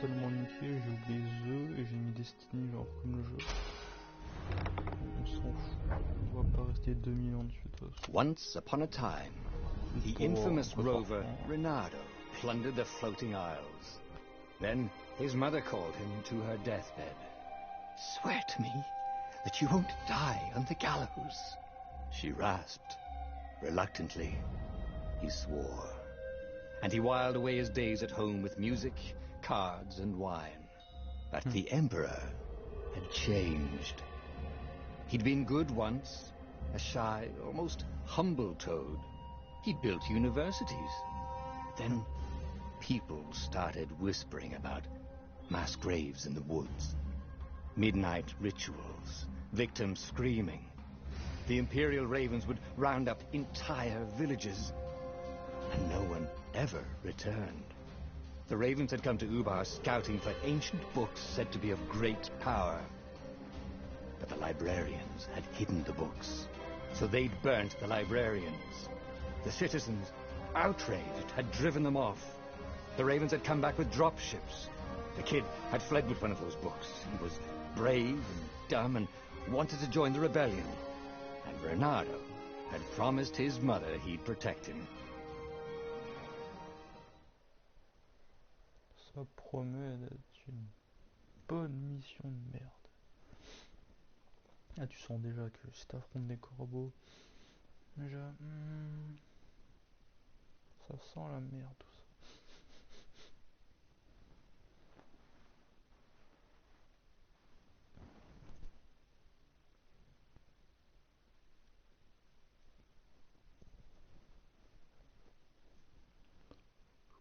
totalement niqué, j'ai oublié The et j'ai mis Destiny genre comme le jeu. On s'en fout, on va pas rester 2000 ans dessus de toute façon. Once upon a time, the infamous rover Renato plundered the floating isles. Then his mother called him to her deathbed. "Swear to me that you won't die on the gallows." She rasped. Reluctantly, he swore. And he whiled away his days at home with music, cards, and wine. But the emperor had changed. He'd been good once, a shy, almost humble toad. He'd built universities. Then people started whispering about mass graves in the woods, midnight rituals, victims screaming. The imperial ravens would round up entire villages, and no one ever returned. The ravens had come to Ubar scouting for ancient books said to be of great power. But the librarians had hidden the books, so they'd burnt the librarians. The citizens, outraged, had driven them off. The ravens had come back with dropships. The kid had fled with one of those books. He was brave and dumb and wanted to join the rebellion. And Renato had promised his mother he'd protect him. Ça promet d'être une bonne mission de merde. Ah, tu sens déjà que si t'affrontes des corbeaux, déjà, ça sent la merde tout ça.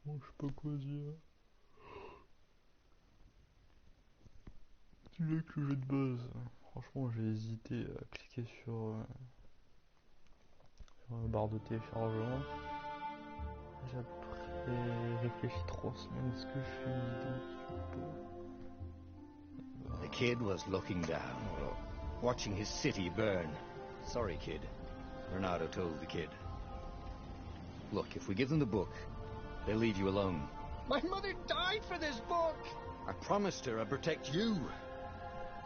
Moi, je sais pas quoi dire. Tu veux que le jeu de base, franchement j'ai hésité à cliquer sur la barre de téléchargement. J'ai après réfléchi 3 semaines, est-ce que je fais une vidéo dessus ou pas? The kid was looking down, watching his city burn. "Sorry, kid," Renato told the kid. "Look, if we give them the book, they'll leave you alone." "My mother died for this book!" "I promised her I'd protect you."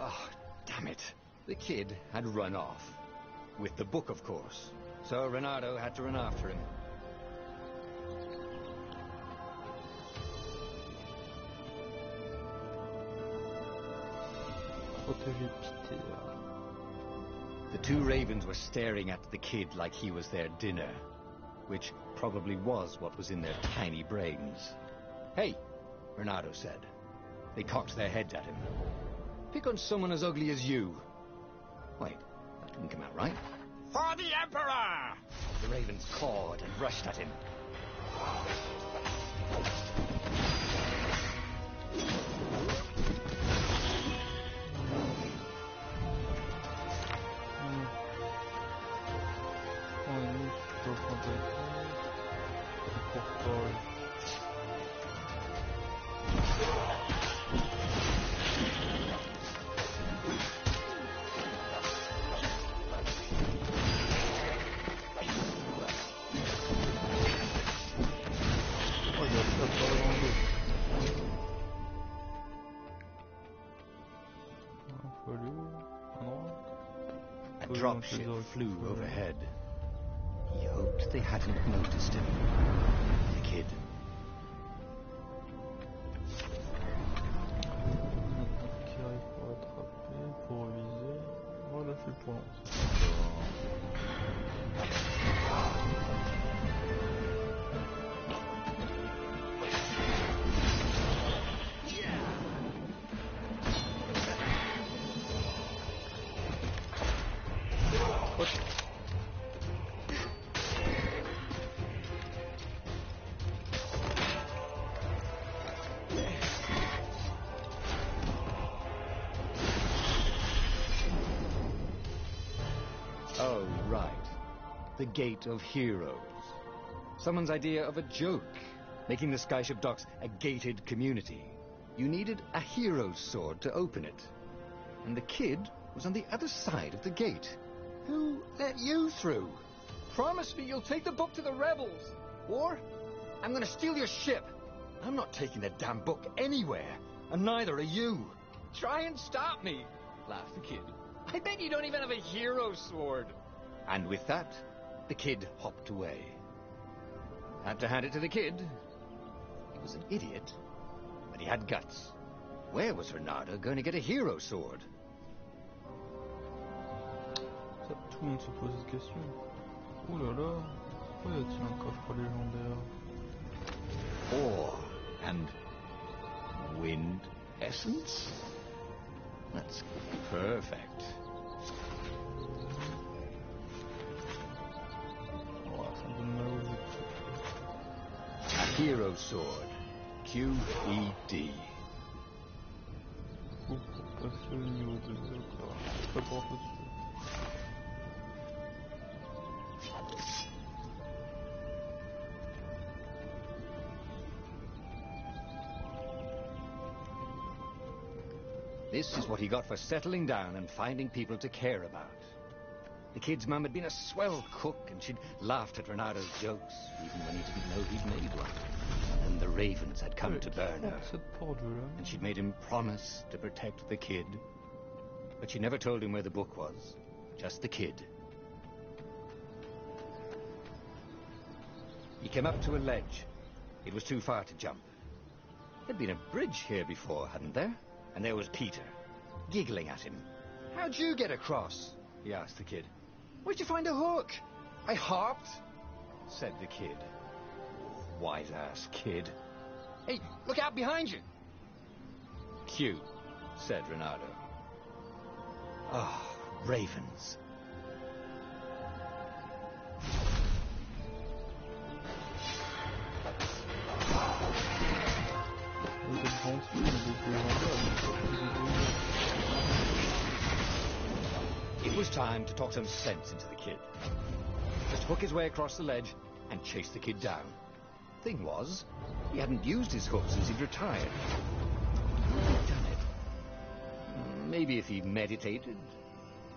Oh, damn it. The kid had run off. With the book, of course. So Renato had to run after him. The two ravens were staring at the kid like he was their dinner, which probably was what was in their tiny brains. "Hey," Renato said. They cocked their heads at him. "Pick on someone as ugly as you." Wait, that didn't come out right. "For the Emperor!" The ravens cawed and rushed at him. A dropship flew overhead. He hoped they hadn't noticed him. The kid. Qui arrive pour attraper, pour viser. Voilà, c'est pour lancer. Oh, right. The Gate of Heroes. Someone's idea of a joke, making the Skyship docks a gated community. You needed a hero's sword to open it. And the kid was on the other side of the gate. Who let you through? Promise me you'll take the book to the rebels, or I'm gonna steal your ship. I'm not taking the damn book anywhere, and neither are you. Try and stop me, laughed the kid. I bet you don't even have a hero sword. And with that, the kid hopped away. Had to hand it to the kid. He was an idiot, but he had guts. Where was Renardo going to get a hero sword? Ça, tout le monde se pose cette question. Ouh là là, pourquoi y a-t-il un coffre légendaire? Ore and wind essence? That's perfect. Oh, ça me donne mal aux yeux. A hero sword. QED. Pour passer au niveau 2, d'accord. Très fort dessus. This is what he got for settling down and finding people to care about. The kid's mum had been a swell cook, and she'd laughed at Renardo's jokes, even when he didn't know he'd made one. And the ravens had come to burn her. And she'd made him promise to protect the kid. But she never told him where the book was. Just the kid. He came up to a ledge. It was too far to jump. There'd been a bridge here before, hadn't there? And there was Peter, giggling at him. How'd you get across? He asked the kid. Where'd you find a hook? I hopped, said the kid. Wise-ass kid. Hey, look out behind you. Cute, said Renardo. Ah, oh, ravens. It was time to talk some sense into the kid. Just hook his way across the ledge and chase the kid down. Thing was, he hadn't used his hook since he'd retired. How had he done it? Maybe if he meditated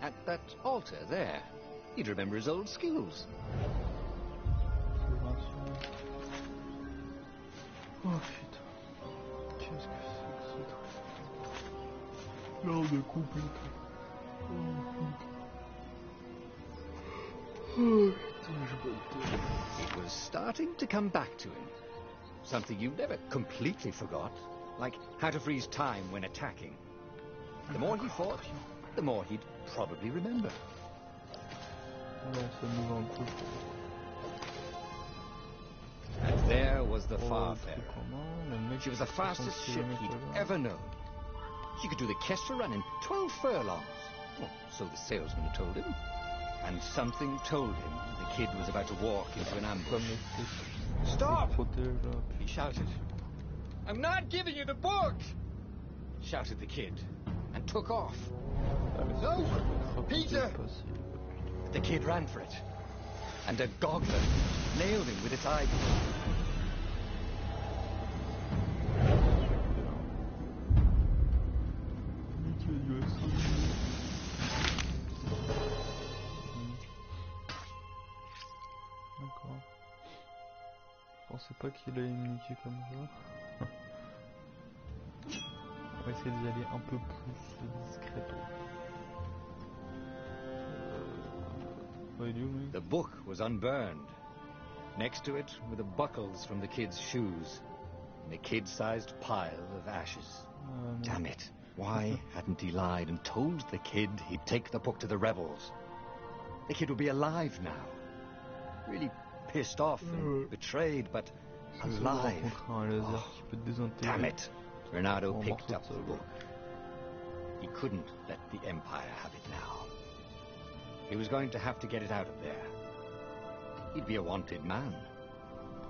at that altar there, he'd remember his old skills. Oh putain. Qu'est-ce que c'est que ce truc? L'heure de compléter. Oh putain, je batte. It was starting to come back to him. Something you never completely forgot, like how to freeze time when attacking. The more he fought, the more he'd probably remember. And there was the Farfarer. She was the fastest ship he'd ever known. She could do the Kessel run in 12 furlongs. Well, so the salesman had told him. And something told him the kid was about to walk into an ambush. Stop! He shouted. I'm not giving you the book! Shouted the kid, and took off. No! Peter! The kid ran for it, and a goggler nailed him with its eyeball. D'accord. Je pensais pas qu'il allait me niquer comme ça. On va essayer d'y aller un peu plus discreto. The book was unburned. Next to it were the buckles from the kid's shoes, in a kid-sized pile of ashes. Damn it. Why hadn't he lied and told the kid he'd take the book to the rebels? The kid would be alive now. Really pissed off and betrayed, but alive. Oh, damn it. Renardo picked up the book. He couldn't let the Empire have it now. He was going to have to get it out of there. He'd be a wanted man.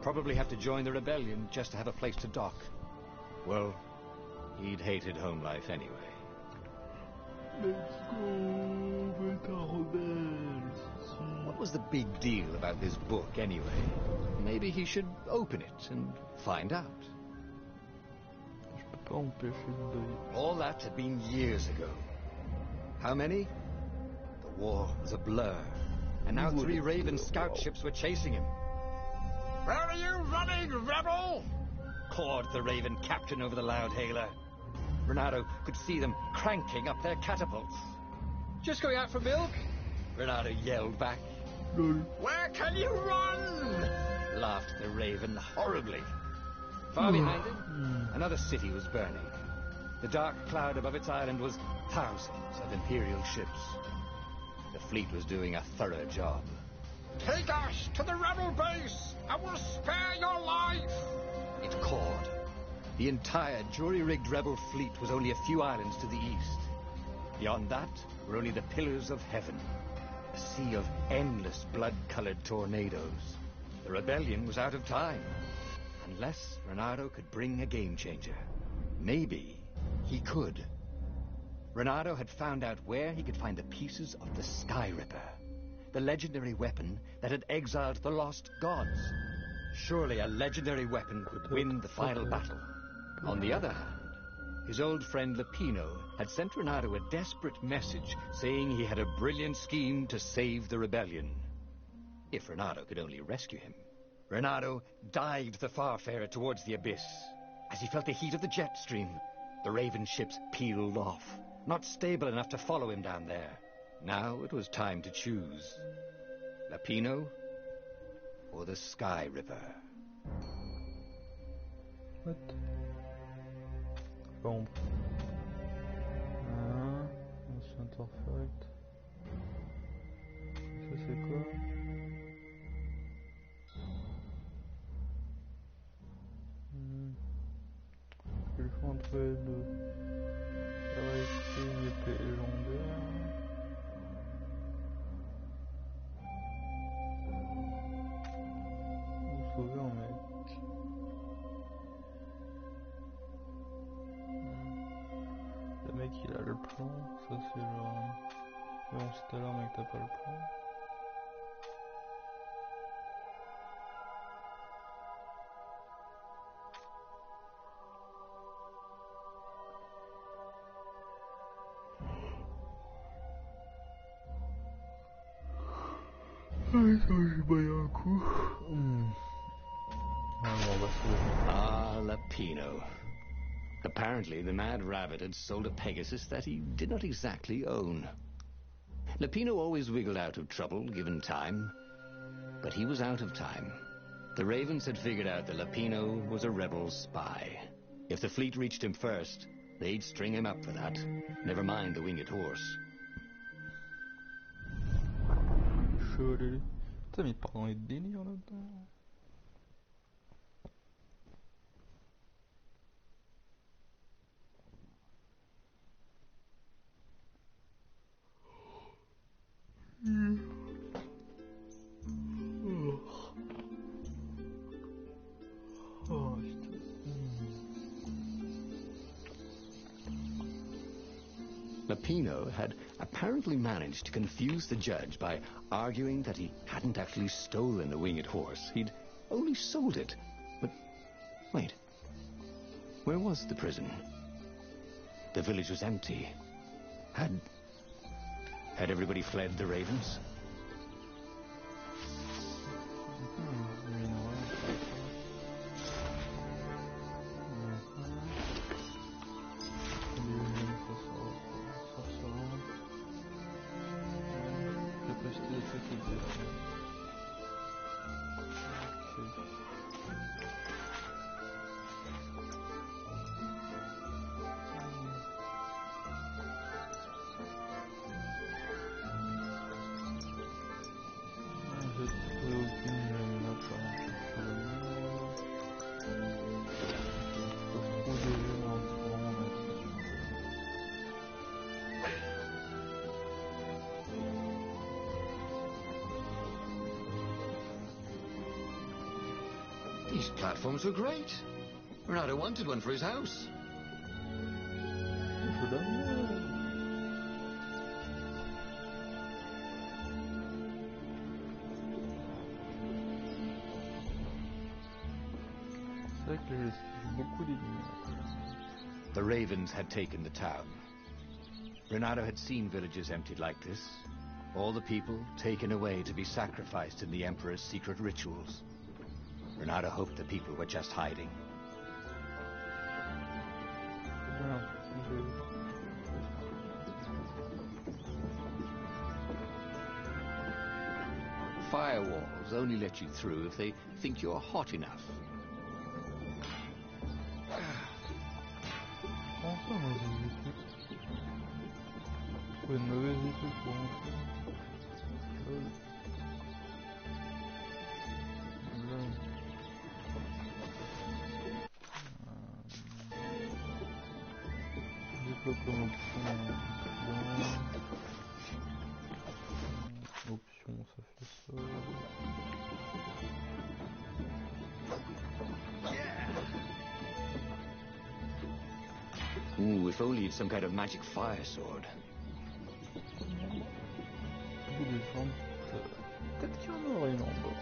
Probably have to join the rebellion just to have a place to dock. Well, he'd hated home life anyway. Let's go, Beta Rebels. What was the big deal about this book anyway? Maybe he should open it and find out. All that had been years ago. How many? The war was a blur. And now 3 Raven scout ships were chasing him. Where are you running, rebel? cawed the Raven captain over the loud hailer. Renato could see them cranking up their catapults. Just going out for milk? Renato yelled back. Where can you run? Laughed the Raven horribly. Far behind him, another city was burning. The dark cloud above its island was thousands of Imperial ships. The fleet was doing a thorough job. Take us to the rebel base, and we'll spare your life! It cawed. The entire jury-rigged rebel fleet was only a few islands to the east. Beyond that were only the pillars of heaven, a sea of endless blood-colored tornadoes. The rebellion was out of time, unless Renato could bring a game-changer. Maybe he could. Renato had found out where he could find the pieces of the Sky Ripper, the legendary weapon that had exiled the lost gods. Surely a legendary weapon could win the final battle. On the other hand, his old friend Lapino had sent Renato a desperate message saying he had a brilliant scheme to save the rebellion. If Renato could only rescue him. Renato dived the Farfarer towards the abyss. As he felt the heat of the jet stream, the Raven ships peeled off, not stable enough to follow him down there. Now it was time to choose. Lapino or the Sky Ripper. What? Bon. Ancien Torfact. Ça c'est quoi? Je le fais entre les deux. Ça va être une épée légendaire. Ou sauver un mec. Le mec il a le plan, ça c'est genre... Mais on sait tout à l'heure mec t'as pas le plan. Un coup. Ah, Lapino. Apparently, the Mad Rabbit had sold a Pegasus that he did not exactly own. Lapino always wiggled out of trouble, given time. But he was out of time. The Ravens had figured out that Lapino was a rebel spy. If the fleet reached him first, they'd string him up for that. Never mind the winged horse. Putain, mais il part dans les délires là-dedans. Oh, putain. Lapino had apparently managed to confuse the judge by arguing that he hadn't actually stolen the winged horse. He'd only sold it. But, wait. Where was the prison? The village was empty. Had everybody fled the Ravens? These platforms were great. Renato wanted one for his house. The Ravens had taken the town. Renato had seen villages emptied like this. All the people taken away to be sacrificed in the Emperor's secret rituals. Renato hoped the people were just hiding. firewalls only let you through if they think you're hot enough. Comment ça, mauvais effet? Pourquoi une mauvaise effet pour rentrer? J'ai pas comme option option, ça fait ça. Ooh, if only it's some kind of magic fire sword. Peut-être qu'il y en aurait une en bas.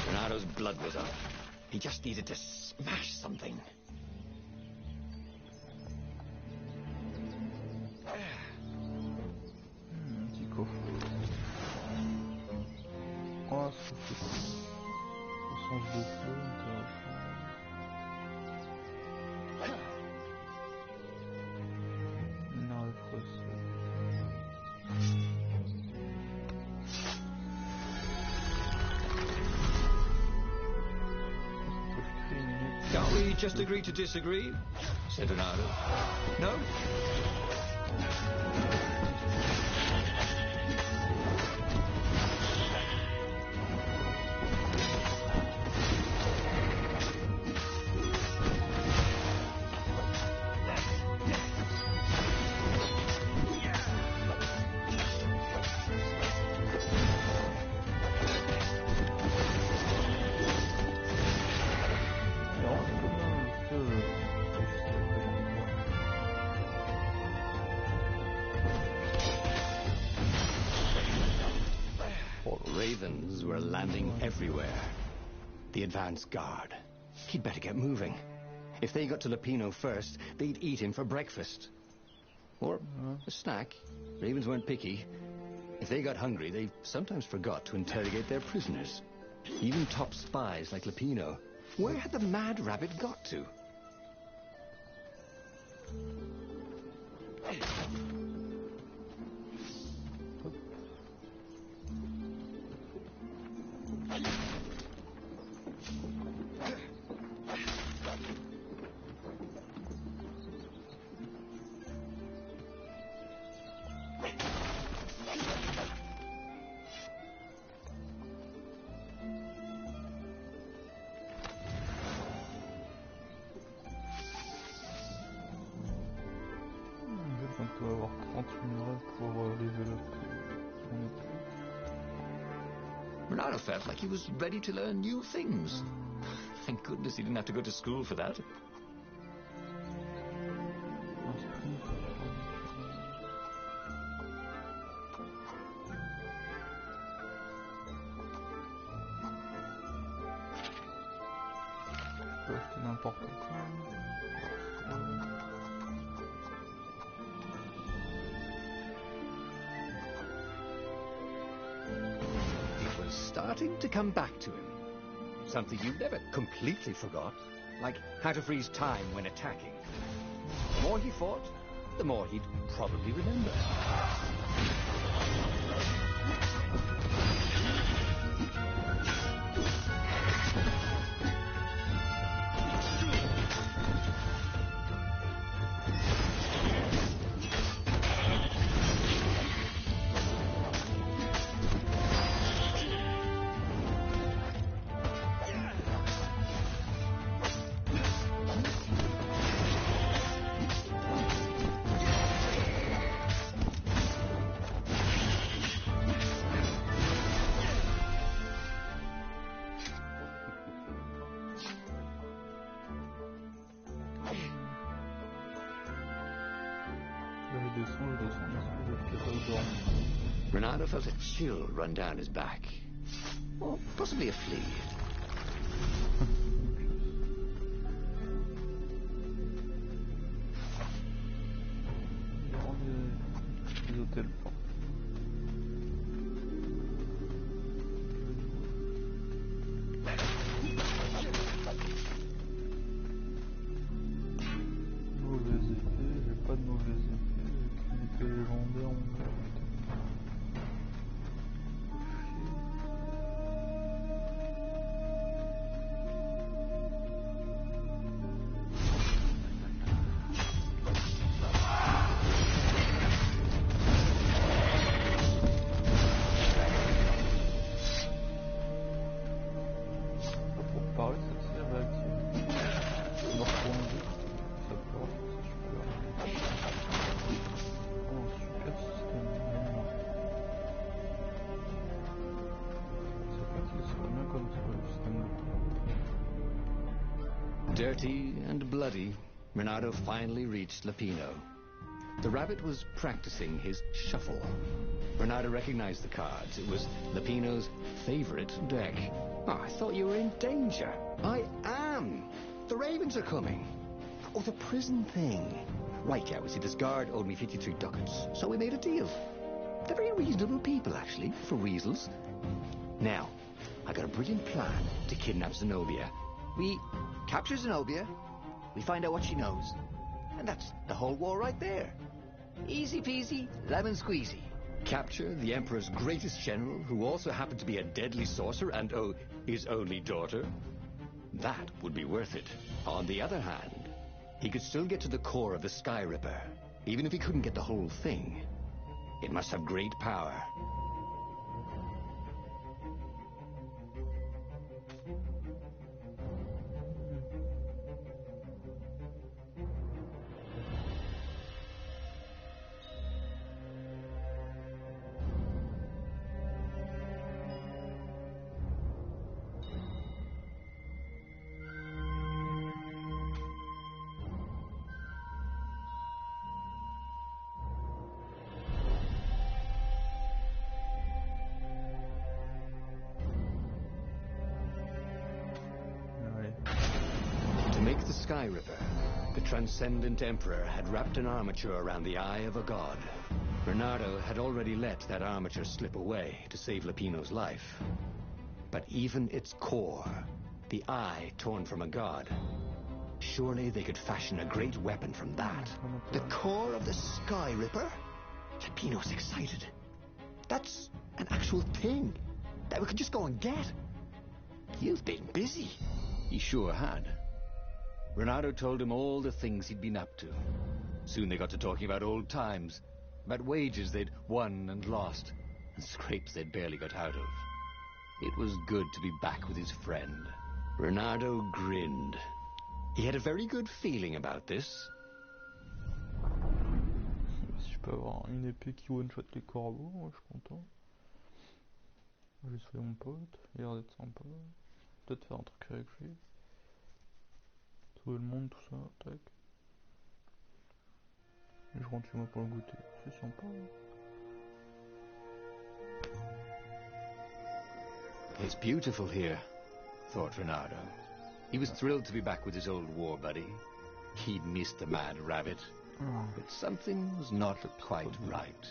Renado's blood was up. He just needed to smash something. Un petit coffre. Oh, ça fait au sens de feu, intéressant. Une arme procès. Can't we just agree to disagree? Said Renado. No? Ravens were landing everywhere. The advance guard. He'd better get moving. If they got to Lupino first, they'd eat him for breakfast. Or a snack. Ravens weren't picky. If they got hungry, they sometimes forgot to interrogate their prisoners. Even top spies like Lupino. Where had the mad rabbit got to? On peut avoir 30 minutes pour level up mon équipe. Renado felt like he was ready to learn new things. Thank goodness he didn't have to go to school for that. Je peux acheter n'importe quoi. Starting to come back to him. Something you never completely forgot, like how to freeze time when attacking. The more he fought, the more he'd probably remember. Renado felt a chill run down his back. Or possibly a flea. Dirty and bloody, Renato finally reached Lapino. The rabbit was practicing his shuffle. Renato recognized the cards. It was Lapino's favorite deck. Oh, I thought you were in danger. I am. The ravens are coming. Oh, the prison thing. Right, yeah, see, this guard owed me 53 ducats, so we made a deal. They're very reasonable people, actually, for weasels. Now, I got a brilliant plan to kidnap Zenobia. We capture Zenobia, we find out what she knows, and that's the whole war right there. Easy peasy, lemon squeezy. Capture the Emperor's greatest general, who also happened to be a deadly sorcerer and, oh, his only daughter? That would be worth it. On the other hand, he could still get to the core of the Sky Ripper, even if he couldn't get the whole thing. It must have great power. To make the Sky Ripper, the transcendent Emperor had wrapped an armature around the eye of a god. Bernardo had already let that armature slip away to save Lapino's life. But even its core, the eye torn from a god, surely they could fashion a great weapon from that. The core of the Sky Ripper? Lapino's excited. That's an actual thing that we could just go and get. You've been busy. He sure had. Renato told him all the things he'd been up to. Soon they got to talking about old times, about wages they'd won and lost, and scrapes they'd barely got out of. It was good to be back with his friend. Renato grinned. He had a very good feeling about this. Si je peux avoir une épée qui one-shot les corbeaux, moi je suis content. Je serai mon pote, il a l'air d'être sympa. Peut-être faire un truc avec lui. Sauver le monde, tout ça, tac. Et je rentre chez moi pour le goûter. C'est sympa. It's beautiful here, thought Renato. He was thrilled to be back with his old war buddy. He'd missed the mad rabbit. But something was not quite right.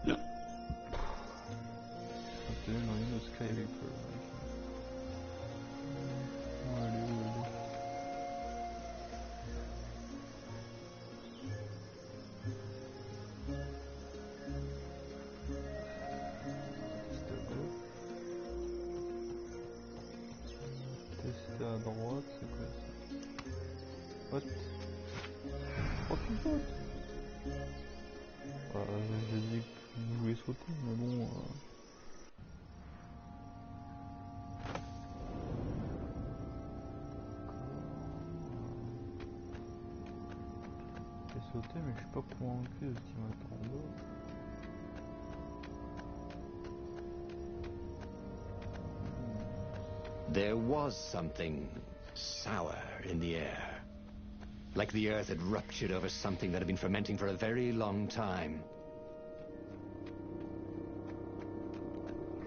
No. Tester à droite, c'est quoi ça? What? Oh tu sautes? J'ai dit que vous pouvez sauter, mais bon... J'ai sauté, mais je suis pas convaincu de ce qui m'attend en bas. There was something sour in the air. Like the earth had ruptured over something that had been fermenting for a very long time.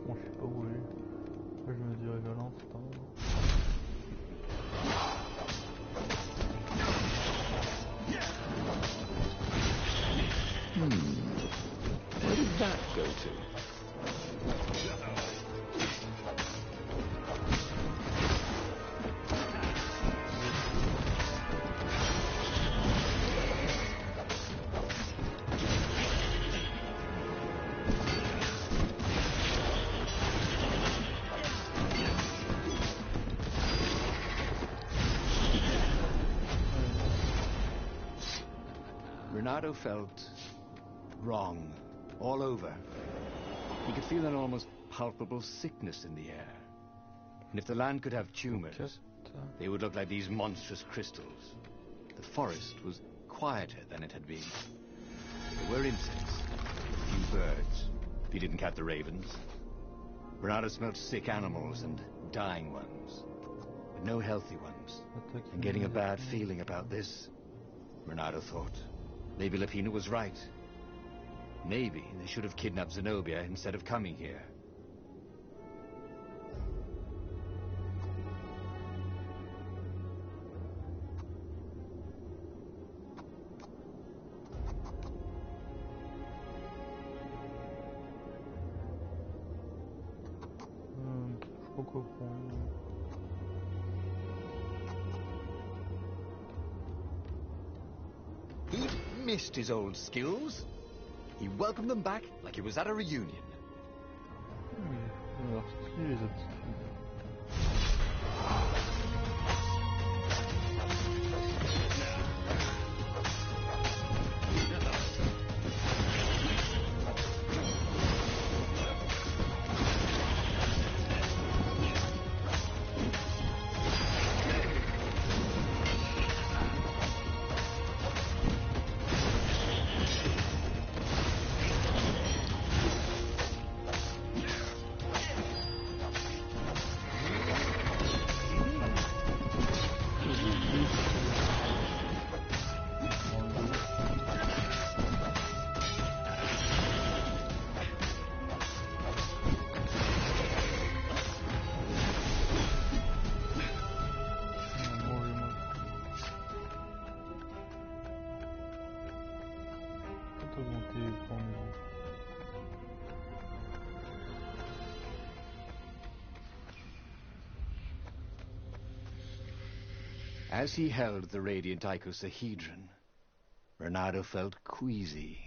Franchement, je sais pas où aller. Là, je me dirige à l'instant. Where did that go to? Renato felt wrong all over. He could feel an almost palpable sickness in the air. And if the land could have tumors, they would look like these monstrous crystals. The forest was quieter than it had been. There were insects, a few birds. He didn't count the ravens. Renato smelled sick animals and dying ones. but no healthy ones. I'm getting a bad feeling about this, Renato thought. Maybe Lapina was right. Maybe they should have kidnapped Zenobia instead of coming here. He'd missed his old skills. He welcomed them back like he was at a reunion. Alors, stylé les aptitudes. As he held the radiant icosahedron, Renato felt queasy,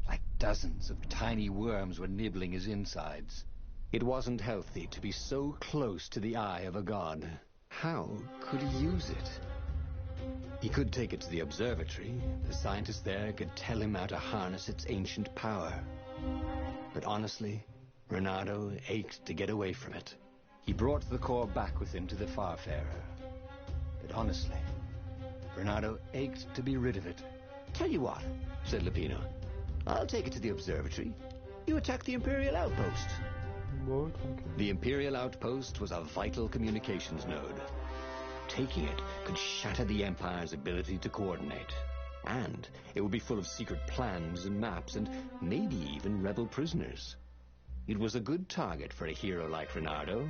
like dozens of tiny worms were nibbling his insides. It wasn't healthy to be so close to the eye of a god. How could he use it? He could take it to the observatory. The scientists there could tell him how to harness its ancient power. But honestly, Renato ached to get away from it. He brought the core back with him to the Farfarer. But honestly, Renato ached to be rid of it. "Tell you what," said Lapino. "I'll take it to the observatory. You attack the Imperial outpost." The Imperial outpost was a vital communications node. Taking it could shatter the Empire's ability to coordinate. And it would be full of secret plans and maps and maybe even rebel prisoners. It was a good target for a hero like Renato.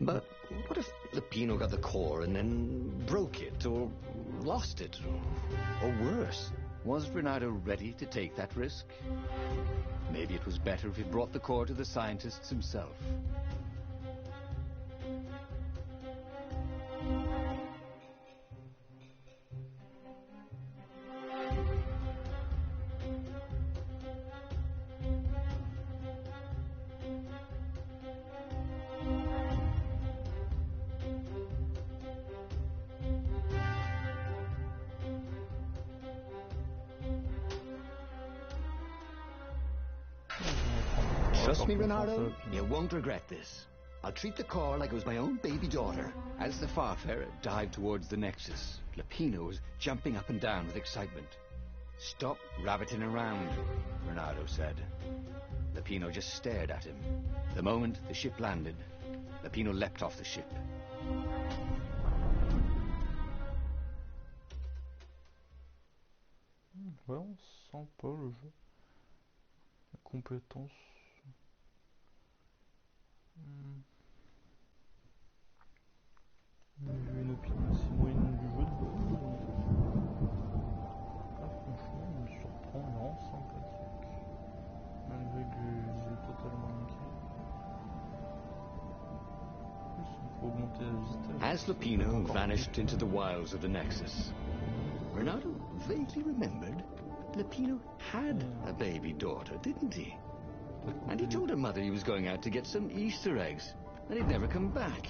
But what if Lapino got the core and then broke it, or lost it, or worse? Was Renato ready to take that risk? Maybe it was better if he brought the core to the scientists himself. Trust me, Renato, you won't regret this. I'll treat the core like it was my own baby daughter. As the Farfarer dived towards the Nexus, Lapino was jumping up and down with excitement. "Stop rabbiting around," Renato said. Lapino just stared at him. The moment the ship landed, Lapino leapt off the ship. Ouais, on sent pas le jeu. La compétence. J'ai une opinion assez moyenne du jeu de base. Ah, franchement, il me surprend, non, sympathique. Malgré que j'ai totalement niqué. En plus, on peut augmenter la vitesse. As Lapino vanished into the wilds of the Nexus, Renato vaguely remembered Lapino had a baby daughter, didn't he? And he told her mother he was going out to get some Easter eggs, and he'd never come back.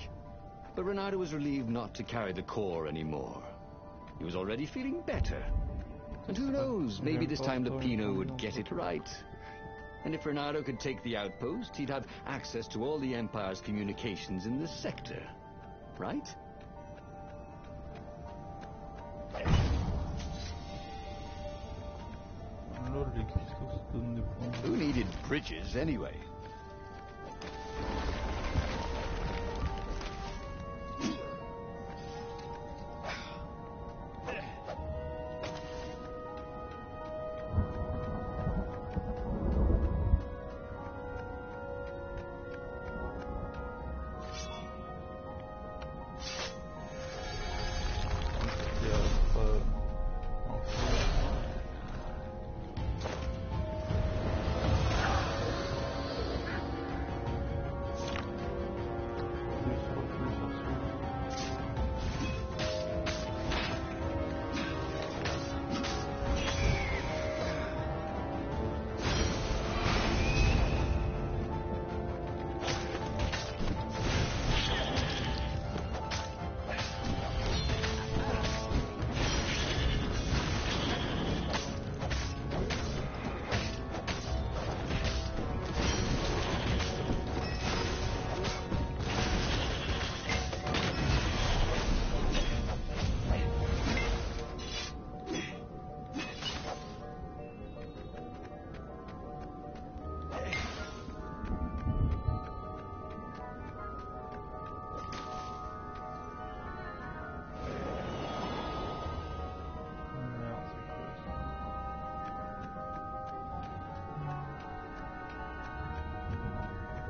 But Renato was relieved not to carry the core anymore. He was already feeling better. And who knows, maybe this time Lapino would get it right. And if Renato could take the outpost, he'd have access to all the Empire's communications in this sector. Right? Who needed bridges anyway?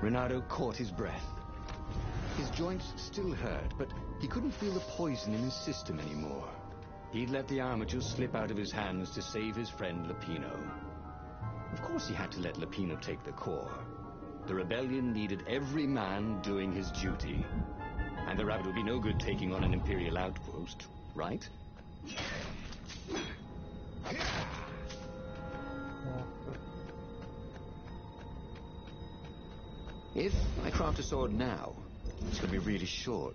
Renato caught his breath. His joints still hurt, but he couldn't feel the poison in his system anymore. He'd let the armature slip out of his hands to save his friend Lupino. Of course he had to let Lupino take the core. The rebellion needed every man doing his duty. And the rabbit would be no good taking on an Imperial outpost, right? If I craft a sword now, it's going to be really short.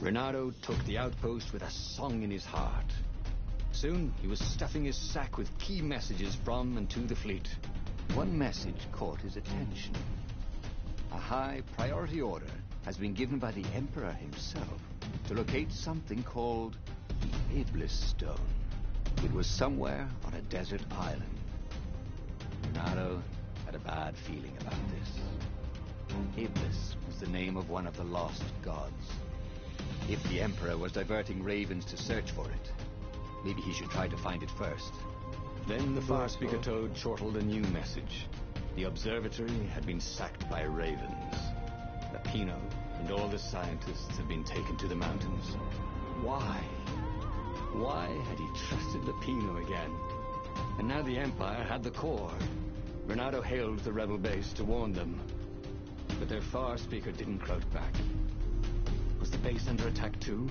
Renato took the outpost with a song in his heart. Soon, he was stuffing his sack with key messages from and to the fleet. One message caught his attention. A high priority order has been given by the Emperor himself to locate something called the Iblis Stone. It was somewhere on a desert island. Renato had a bad feeling about this. Iblis was the name of one of the lost gods. If the Emperor was diverting ravens to search for it, maybe he should try to find it first. Then the far-speaker toad chortled a new message. The observatory had been sacked by ravens. Lupino and all the scientists had been taken to the mountains. Why? Why had he trusted Lupino again? And now the Empire had the core. Renato hailed the rebel base to warn them. But their far-speaker didn't croak back. Was the base under attack too?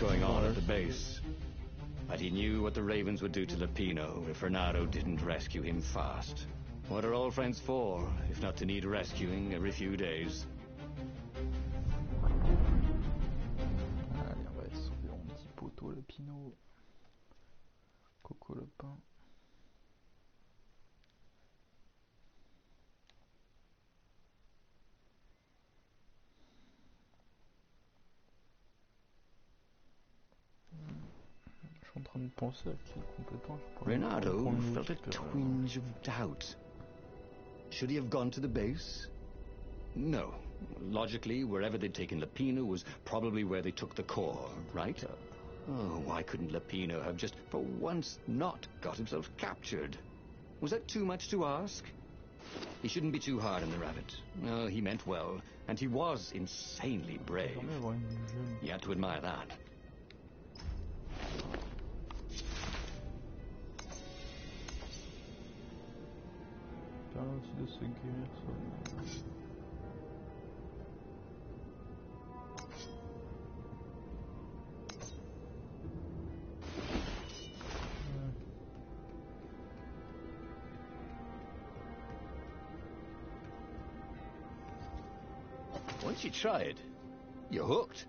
Going on at the base. But he knew what the ravens would do to Lupino if Renato didn't rescue him fast. What are old friends for, if not to need rescuing every few days? Allez, on va aller sauver mon petit poteau Lupino. Coco le pain. Je suis en train de penser à quelle compétence je pourrais Renato prendre felt a twinge of doubt. Should he have gone to the base? No. Logically, wherever they'd taken Lupino was probably where they took the core, right? Oh, why couldn't Lupino have just, for once, not got himself captured? Was that too much to ask? He shouldn't be too hard on the rabbit. No, he meant well, and he was insanely brave. You had to admire that. Permet aussi de se guérir soi-même. Once you try it, you're hooked.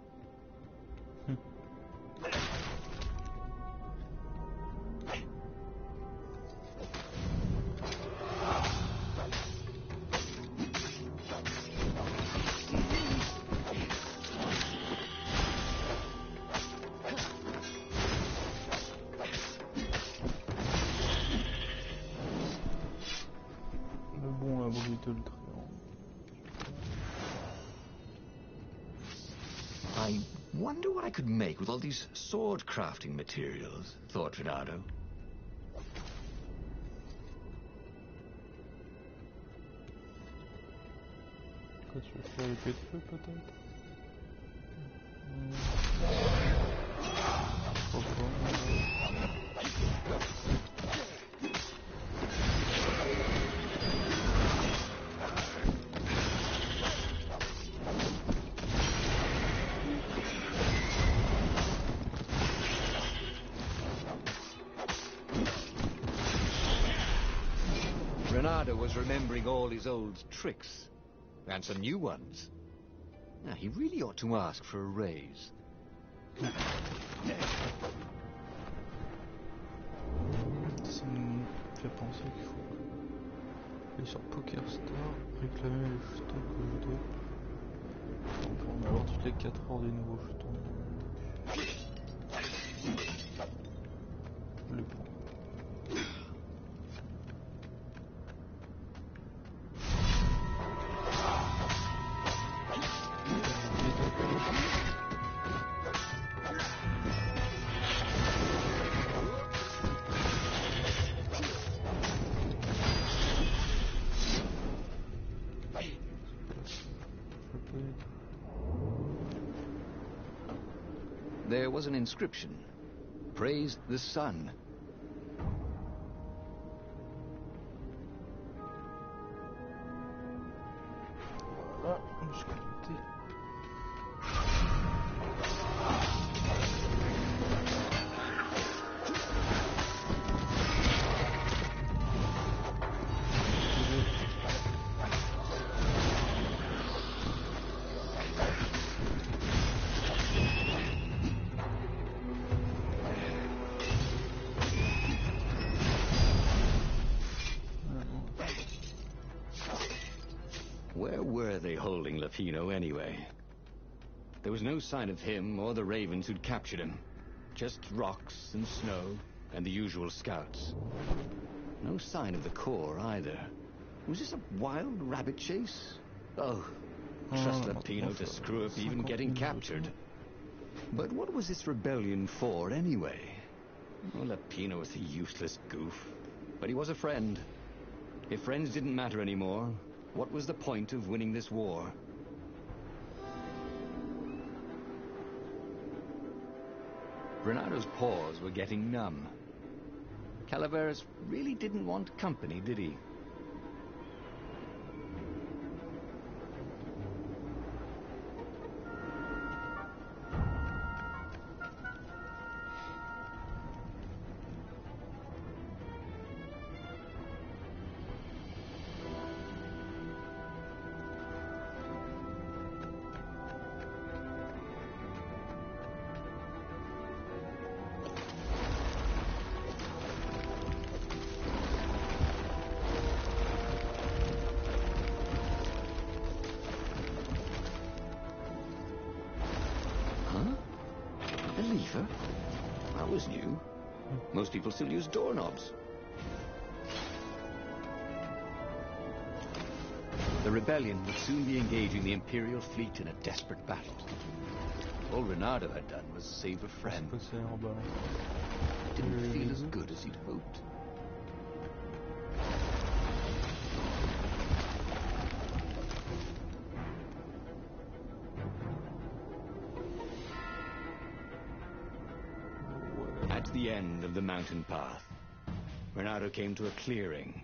I wonder what I could make with all these sword crafting materials, thought Renato. Quoi, tu veux faire l'épée de feu peut-être? Renato was remembering all his old tricks, and some new ones. Now, he really ought to ask for a raise. Ça me fait penser qu'il faut aller sur Poker Star, réclamer les jetons que je dois. On peut en avoir toutes les 4 heures des nouveaux jetons. Je les prends. There was an inscription. Praise the sun. Ah, je suis connecté. Where were they holding Lapino anyway? There was no sign of him or the ravens who'd captured him. Just rocks and snow and the usual scouts. No sign of the core either. Was this a wild rabbit chase? Oh, trust Lapino to screw up even getting captured. But what was this rebellion for anyway? Well, Lapino was a useless goof. But he was a friend. If friends didn't matter anymore, what was the point of winning this war? Bernardo's paws were getting numb. Calaveras really didn't want company, did he? That was new. Most people still use doorknobs. The rebellion would soon be engaging the Imperial fleet in a desperate battle. All Renato had done was save a friend. Didn't feel as good as he'd hoped. At the end of the mountain path, Renato came to a clearing.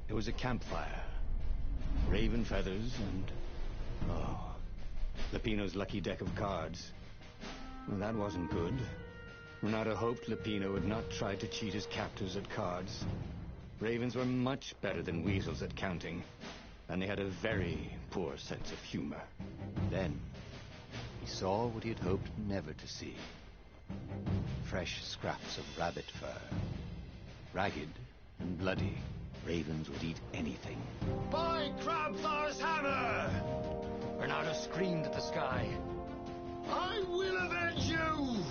There was a campfire, raven feathers, and... oh, Lapino's lucky deck of cards. Well, that wasn't good. Renato hoped Lapino would not try to cheat his captors at cards. Ravens were much better than weasels at counting. and they had a very poor sense of humor. Then, he saw what he had hoped never to see. Fresh scraps of rabbit fur. Ragged and bloody, ravens would eat anything. By Crabfar's hammer! Bernardo screamed at the sky. I will avenge you!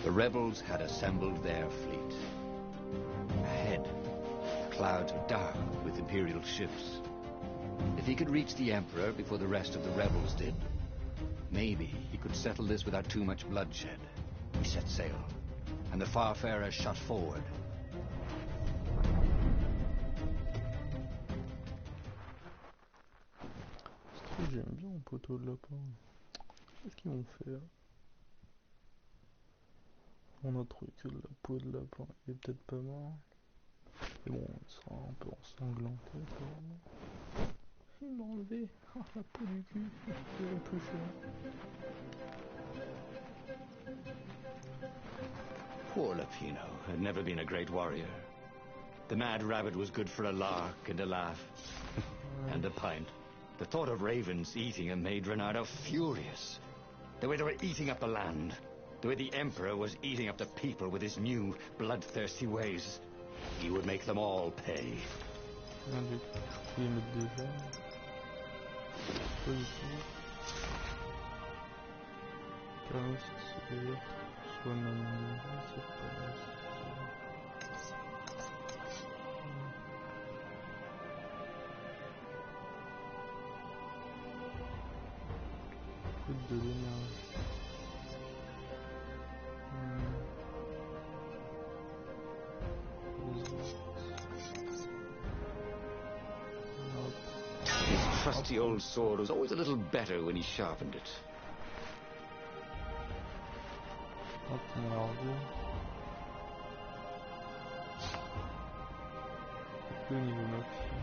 The rebels had assembled their fleet. Ahead, the clouds were dark with Imperial ships. If he could reach the Emperor before the rest of the rebels did, maybe he could settle this without too much bloodshed. He set sail, and the Farfarer shot forward. J'aime bien mon poteau de lapin. Qu'est-ce qu'ils vont faire? On a trouvé que de la peau de lapin. Il est peut-être pas mort. Et bon, il sera un peu ensanglanté quand même. Il m'a enlevé la peau du cul. Je vais toucher. Poor Lapino had never been a great warrior. The mad rabbit was good for a lark and a laugh. And a pint. The thought of ravens eating him made Renardo furious. The way they were eating up the land. The way the Emperor was eating up the people with his new, bloodthirsty ways. He would make them all pay. De l'énergie. His trusty old sword was always a little better when he sharpened it. Hop, mardi. Le niveau maximum.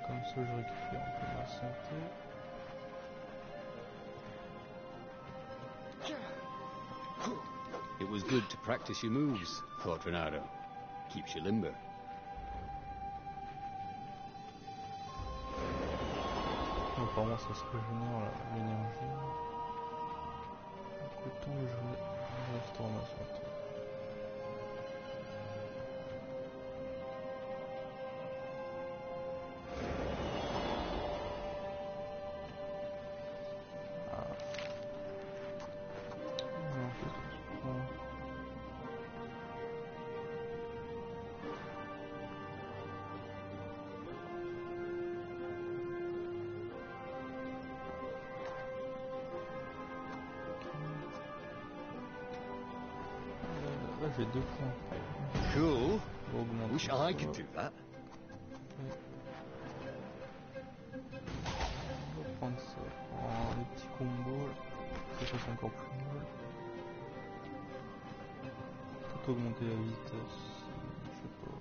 Comme ça je récupère un peu ma santé. It was good to practice your moves, thought Renardo. Keeps you limber. Apparemment ça se régénère l'énergie. Donc autant que je restaure ma santé. Là j'ai 2 points. Cool. Wish I could do that. On va prendre ça. Les petits combos. Ça c'est encore plus mal. Peut augmenter la vitesse. Je sais pas.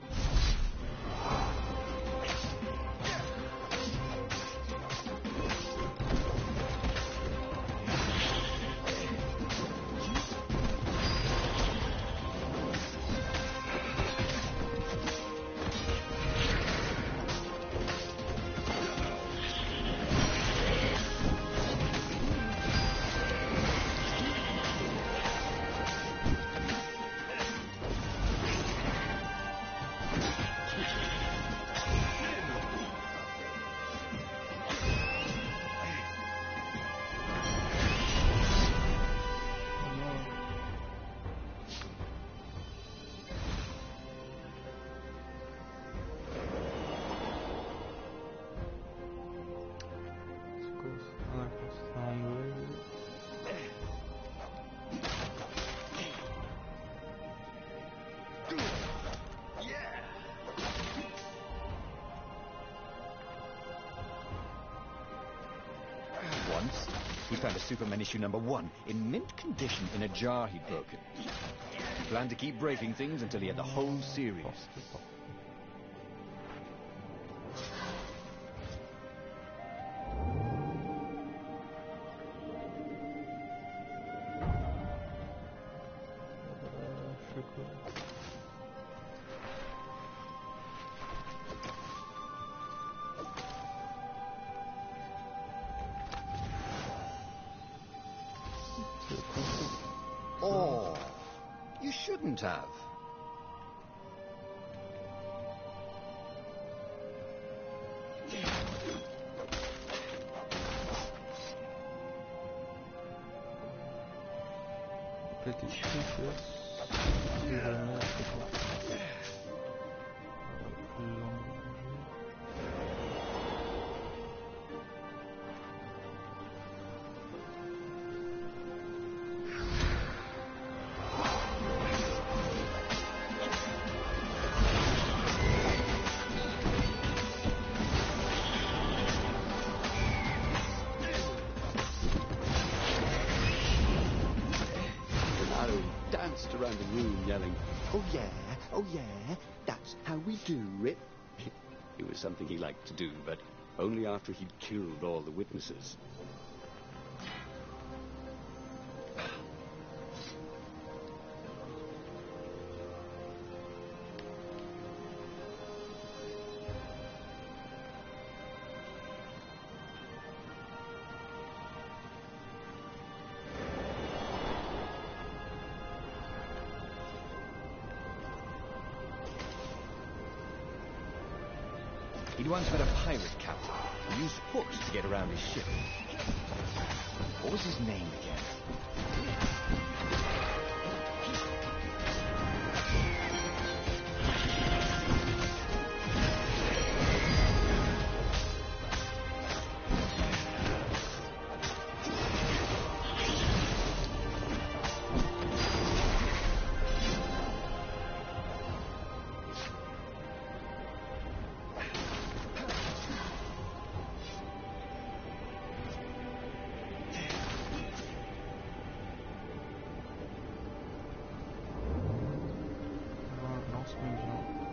Once, he found a Superman issue #1 in mint condition in a jar he'd broken. He planned to keep breaking things until he had the whole series. Or you shouldn't have. Petite princesse, si jamais c'est bon. Around the room yelling, oh yeah, that's how we do it. It was something he liked to do, but only after he'd killed all the witnesses. He'd once met a pirate captain who used hooks to get around his ship. What was his name again?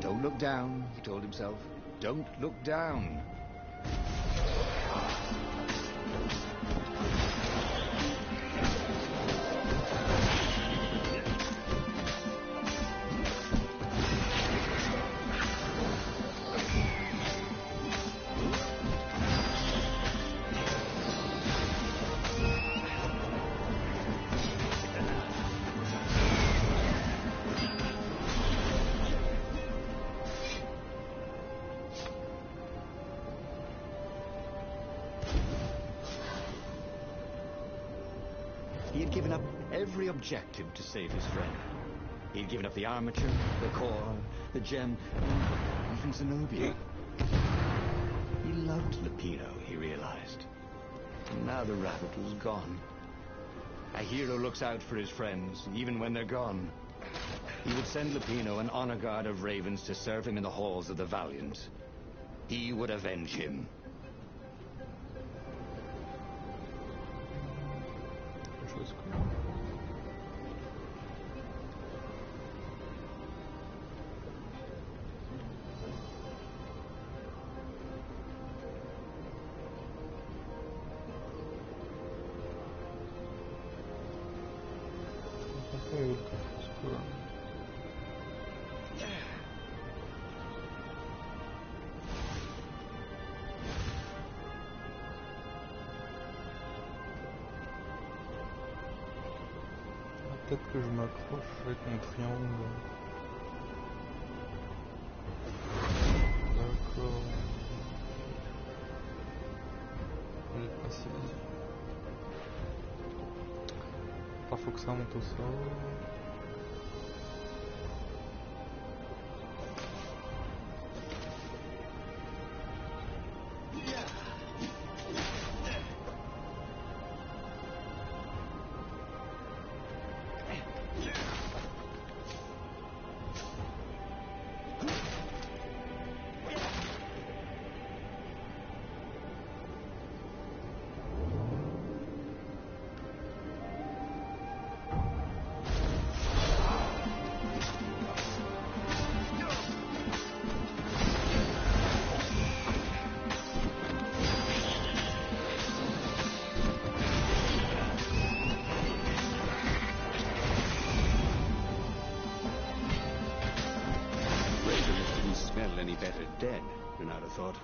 Don't look down, he told himself. Don't look down. He had given up every objective to save his friend. He had given up the armature, the core, the gem, even Zenobia. He loved Lupino, he realized. And now the rabbit was gone. A hero looks out for his friends, even when they're gone. He would send Lupino an honor guard of ravens to serve him in the halls of the Valiant. He would avenge him. Peut-être que je m'accroche avec mon triangle. D'accord. Je vais passer. Enfin, faut que ça monte au sol. Any better dead than I'd have thought.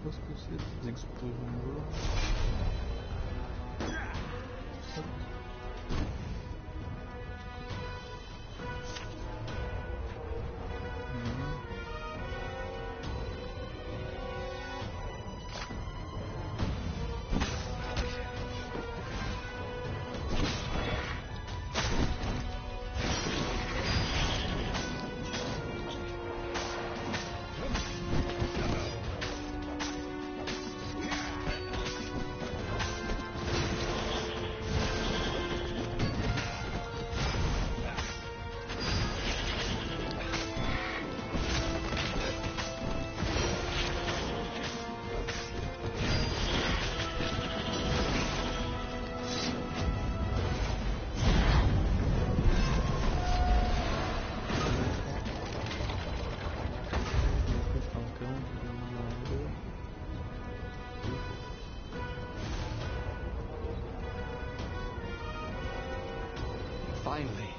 pas ce que c'est, ces explosions-là. Finally,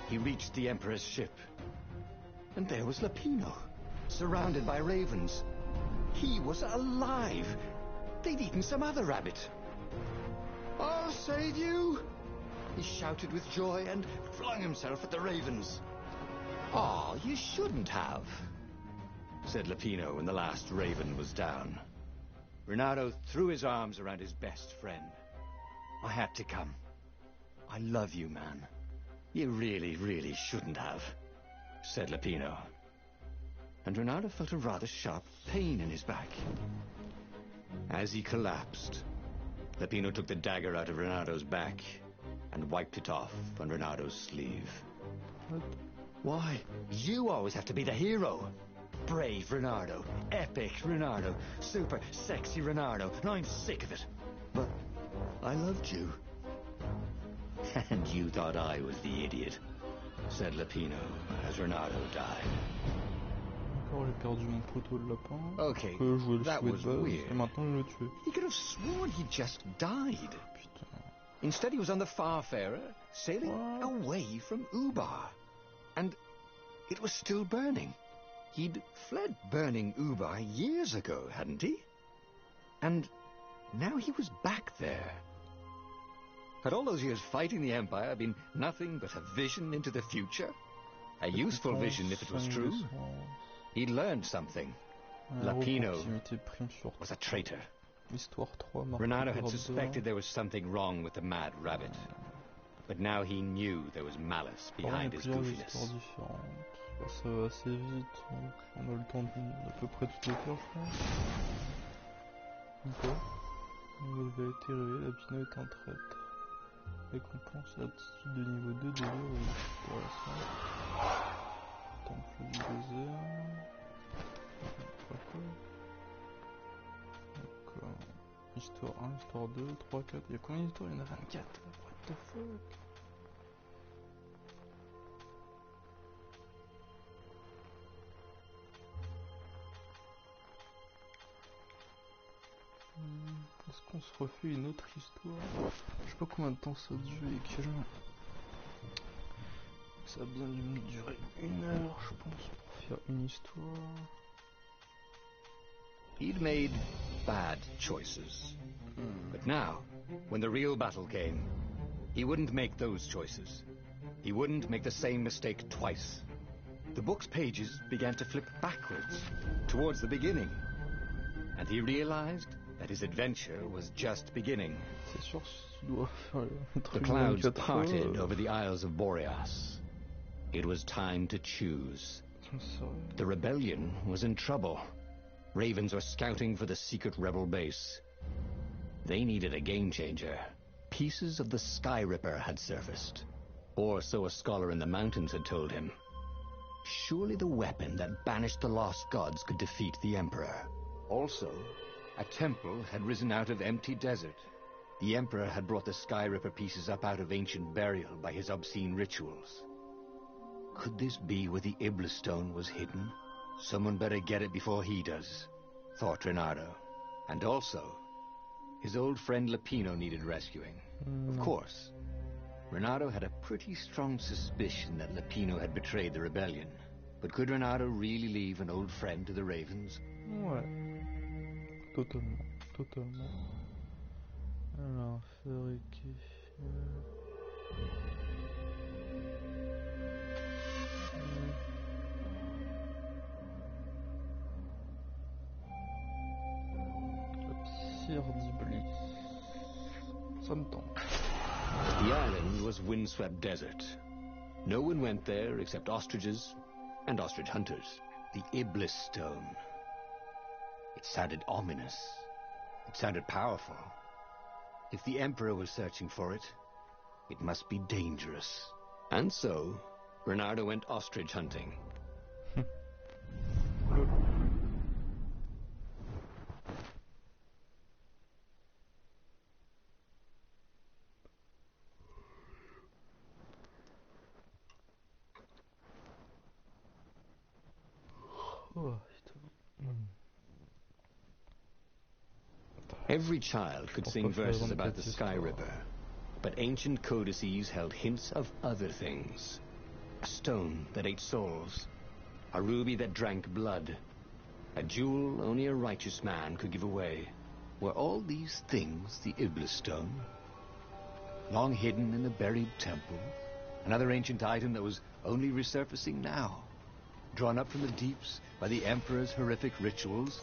he reached the Emperor's ship. And there was Lapino, surrounded by ravens. He was alive. They'd eaten some other rabbit. "I'll save you!" he shouted with joy and flung himself at the ravens. "Oh, you shouldn't have," said Lapino when the last raven was down. Renato threw his arms around his best friend. "I had to come. I love you, man. You really, really shouldn't have," said Lapino. And Renato felt a rather sharp pain in his back. As he collapsed, Lapino took the dagger out of Renato's back and wiped it off on Renato's sleeve. "Why, you always have to be the hero. Brave Renato, epic Renato, super sexy Renato, and I'm sick of it. But I loved you." "And you thought I was the idiot," said Lapino as Renato died. Encore j'ai perdu mon poteau de lapin. Okay, Que je jouais le that chouet was de base, weird. et maintenant je le tue. He could have sworn he just died. Putain. Instead, he was on the Farfarer, sailing What? away from Ubar. And it was still burning. He'd fled burning Ubar years ago, hadn't he? And now he was back there. Had all those years fighting the Empire been nothing but a vision into the future? A useful vision if it was true. He'd learned something. Lapino was a traitor. Histoire 3, Renato had suspected there was something wrong with the mad rabbit. But now he knew there was malice behind his goofiness. Là, ça va assez vite, donc on a le temps d'à peu près toutes les faire, je pense. Ou pas. Il avait été révélé, Lapino est en traître. Récompense l'aptitude de niveau 2 de l'eau et l'exploration. Temple du désert. D'accord. Histoire 1, histoire 2, 3, 4. Il y a combien d'histoires? Il y en a 24. What the fuck? Est-ce qu'on se refait une autre histoire? Je sais pas combien de temps ça dure et quel... Ça a bien dû me durer 1 heure, je pense, pour faire une histoire. He'd made bad choices. But now, when the real battle came, he wouldn't make those choices. He wouldn't make the same mistake twice. The book's pages began to flip backwards, towards the beginning. And he realized that his adventure was just beginning. C'est sûr, tu dois faire le The truc clouds 24 parted heures. over the Isles of Boreas. It was time to choose. The rebellion was in trouble. Ravens were scouting for the secret rebel base. They needed a game changer. Pieces of the Sky Ripper had surfaced. Or so a scholar in the mountains had told him. Surely the weapon that banished the lost gods could defeat the Emperor. Also, a temple had risen out of empty desert. The Emperor had brought the Sky Ripper pieces up out of ancient burial by his obscene rituals. Could this be where the Iblis stone was hidden? Someone better get it before he does, thought Renato. And also, his old friend Lapino needed rescuing. Of course, Renato had a pretty strong suspicion that Lapino had betrayed the rebellion. But could Renato really leave an old friend to the Ravens? Ouais. Totalement. Alors, fabriquer. Ça me tente. The island was windswept desert. No one went there except ostriches and ostrich hunters. The Iblis stone. It sounded ominous. It sounded powerful. If the Emperor was searching for it, it must be dangerous. And so, Bernardo went ostrich hunting. Every child could sing verses about the Sky River, but ancient codices held hints of other things. A stone that ate souls, a ruby that drank blood, a jewel only a righteous man could give away. Were all these things the Iblis stone? Long hidden in a buried temple? Another ancient item that was only resurfacing now? Drawn up from the deeps by the Emperor's horrific rituals?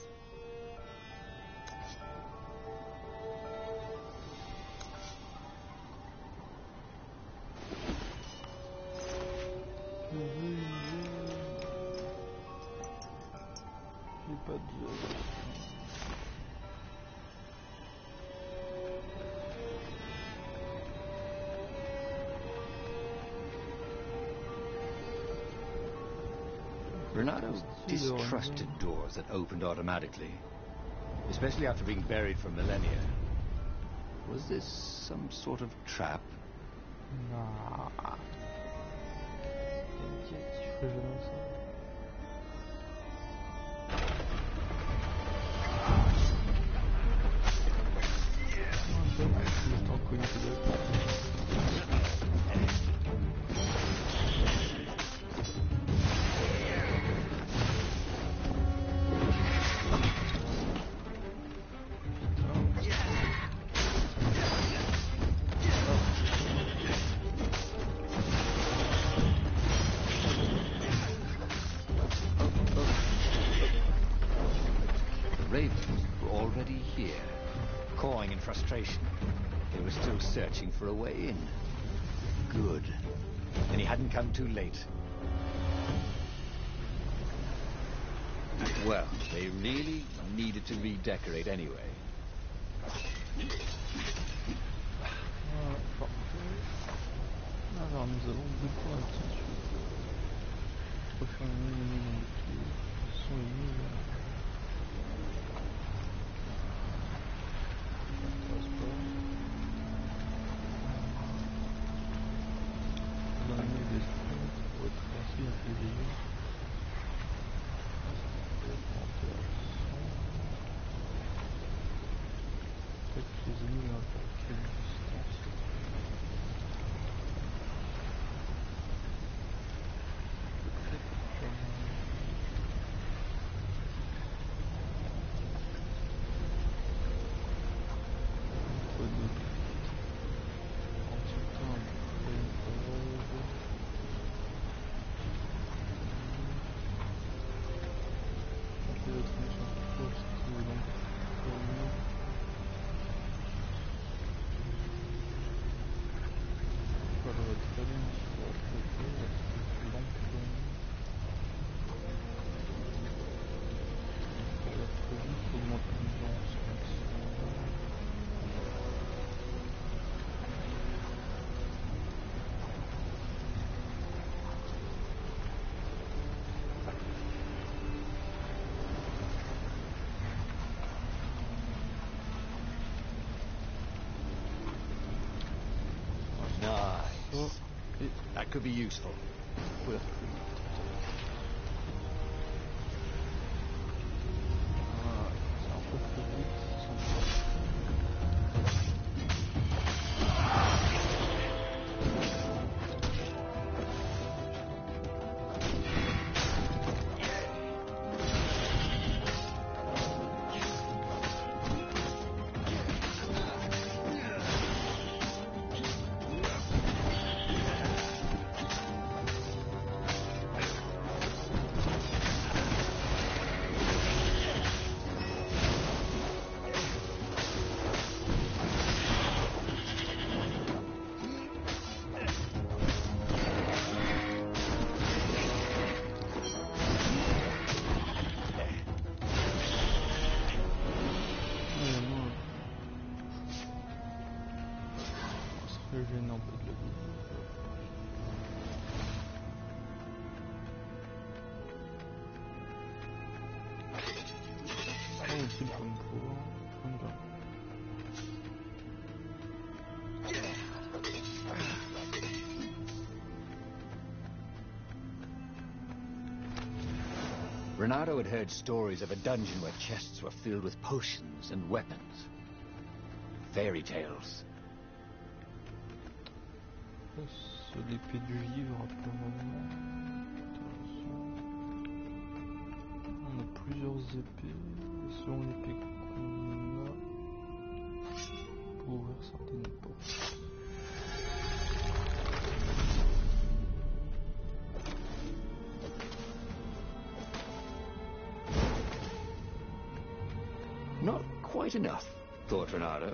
Bernardo distrusted doors that opened automatically, especially after being buried for millennia. Was this some sort of trap? Nah. T'inquiète, je ferai jamais ça. They were still searching for a way in. Good. And he hadn't come too late. Well, they really needed to redecorate anyway. Alors nous allons beaucoup un petit jeu. Prochain menu dans le sont les menus. That could be useful. Je vais gêner un peu de la vie. C'est utile comme pouvoir. J'aime bien. Renato had heard stories of a dungeon where chests were filled with potions and weapons. Fairy tales. C'est l'épée du vivre, apparemment. On a plusieurs épées. Et selon l'épée qu'on a, pour ouvrir certaines portes. Not quite enough, thought Renato.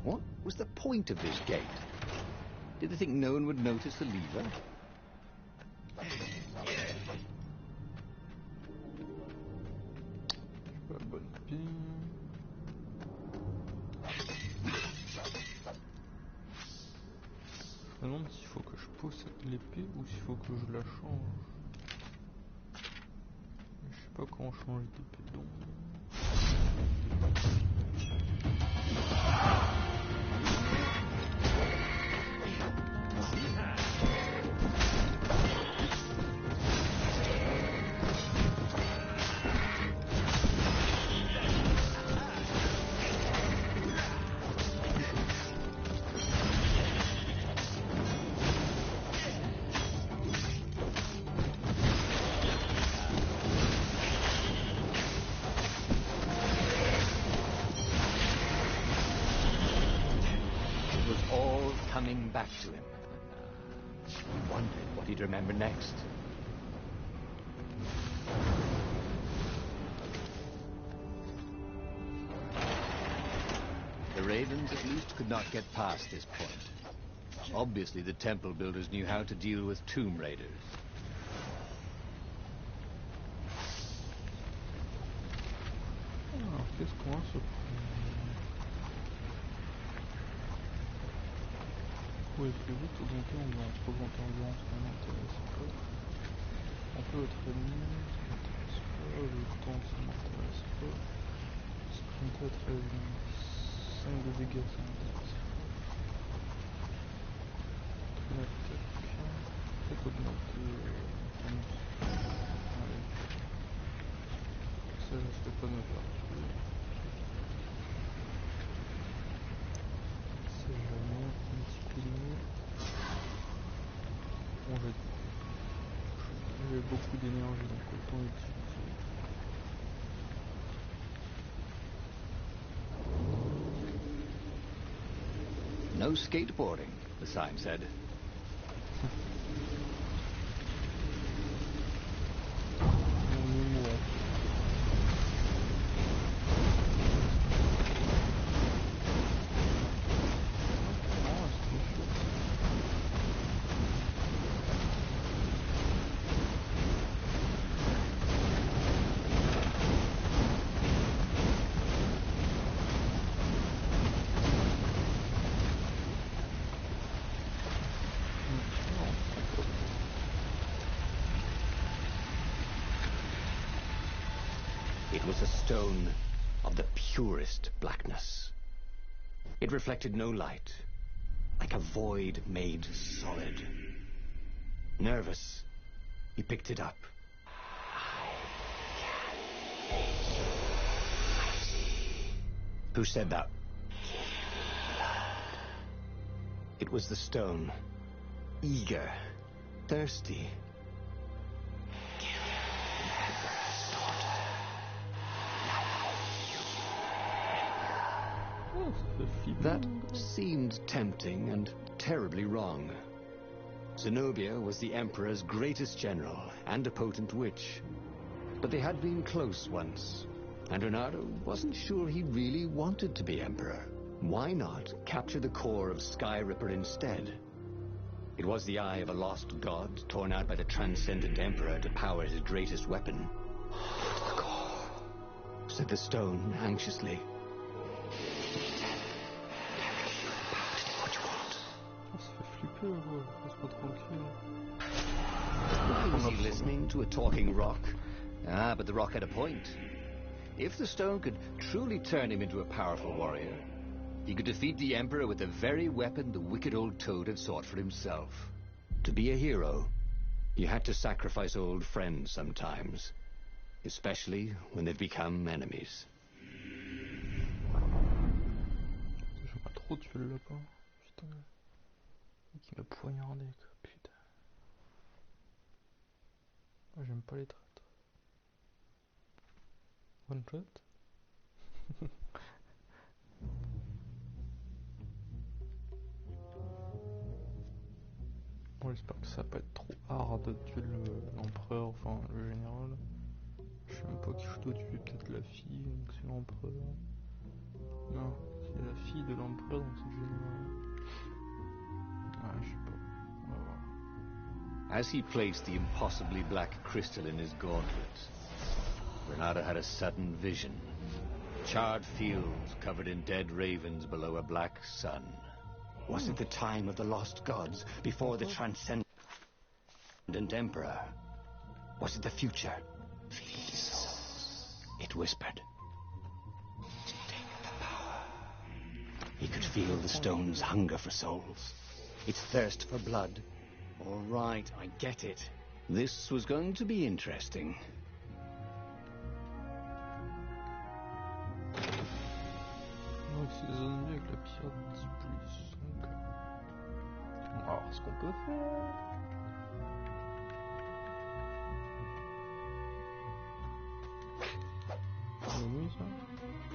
What was the point of this gate? Did they think no one would notice the lever? Je me demande s'il faut que je pose l'épée ou s'il faut que je la change. Je sais pas comment changer d'épée donc. Coming back to him. He wondered what he'd remember next. The ravens at least could not get past this point. Obviously the temple builders knew how to deal with tomb raiders. Alors, qu'est-ce qu'on a ce Oui, plus vite, donc là on va en présenter environ ce qui m'intéresse pas. On peut être ennemi, ça m'intéresse pas, le temps ça m'intéresse pas. Sprinter très bien, 5 de dégâts ça m'intéresse pas. Une attaque, peut-être augmenter allez. Ça je fais pas de me faire tuer. C'est jamais multiplié. Bon, j'ai beaucoup d'énergie donc autant l'utiliser. No skateboarding, the sign said. It was a stone of the purest blackness. It reflected no light, like a void made solid. Nervous, he picked it up. Who said that? It was the stone, eager, thirsty. That seemed tempting and terribly wrong. Zenobia was the Emperor's greatest general and a potent witch. But they had been close once, and Renato wasn't sure he really wanted to be Emperor. Why not capture the core of Sky Ripper instead? It was the eye of a lost god torn out by the transcendent Emperor to power his greatest weapon. "Get the core," said the stone anxiously. Was he listening to a talking rock? Ah, but the rock had a point. If the stone could truly turn him into a powerful warrior, he could defeat the Emperor with the very weapon the wicked old toad had sought for himself. To be a hero, you had to sacrifice old friends sometimes, especially when they've become enemies. J'aime pas trop tuer le lapin, putain. Qui m'a poignardé, quoi, putain. Moi, j'aime pas les traîtres. One shot. Bon, j'espère que ça va pas être trop hard de tuer l'empereur, enfin le général. Je sais même pas qui je dois tuer, peut-être la fille, donc c'est l'empereur. Non, c'est la fille de l'empereur, donc c'est le général. Ouais, je sais pas. On va voir. As he placed the impossibly black crystal in his gauntlet, Renato had a sudden vision. Charred fields covered in dead ravens below a black sun. Was it the time of the lost gods before the transcendent Emperor? Was it the future? Please, it whispered. Take the power. He could feel the stone's hunger for souls, its thirst for blood. All right, I get it. This was going to be interesting. Donc c'est les ennemis avec la pierre 10+. Donc, on va voir ce qu'on peut faire. Ennemi, ça.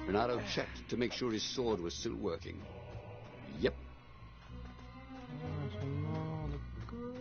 Renato checked to make sure his sword was still working. Yep. Ah, ils sont morts, d'accord.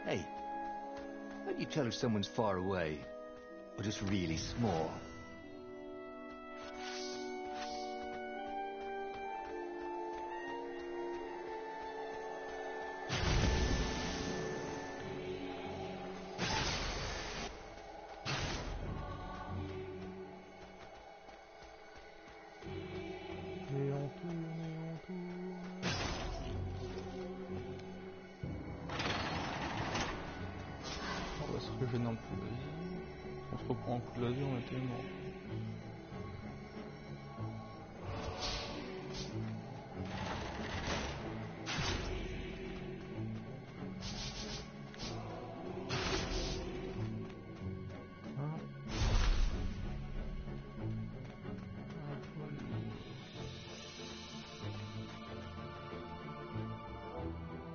Hey, how do you tell if someone's far away or just really small? Et on tourne, et on tourne. On va se régénérer un peu la vie. On se reprend un coup de laser, on était mort.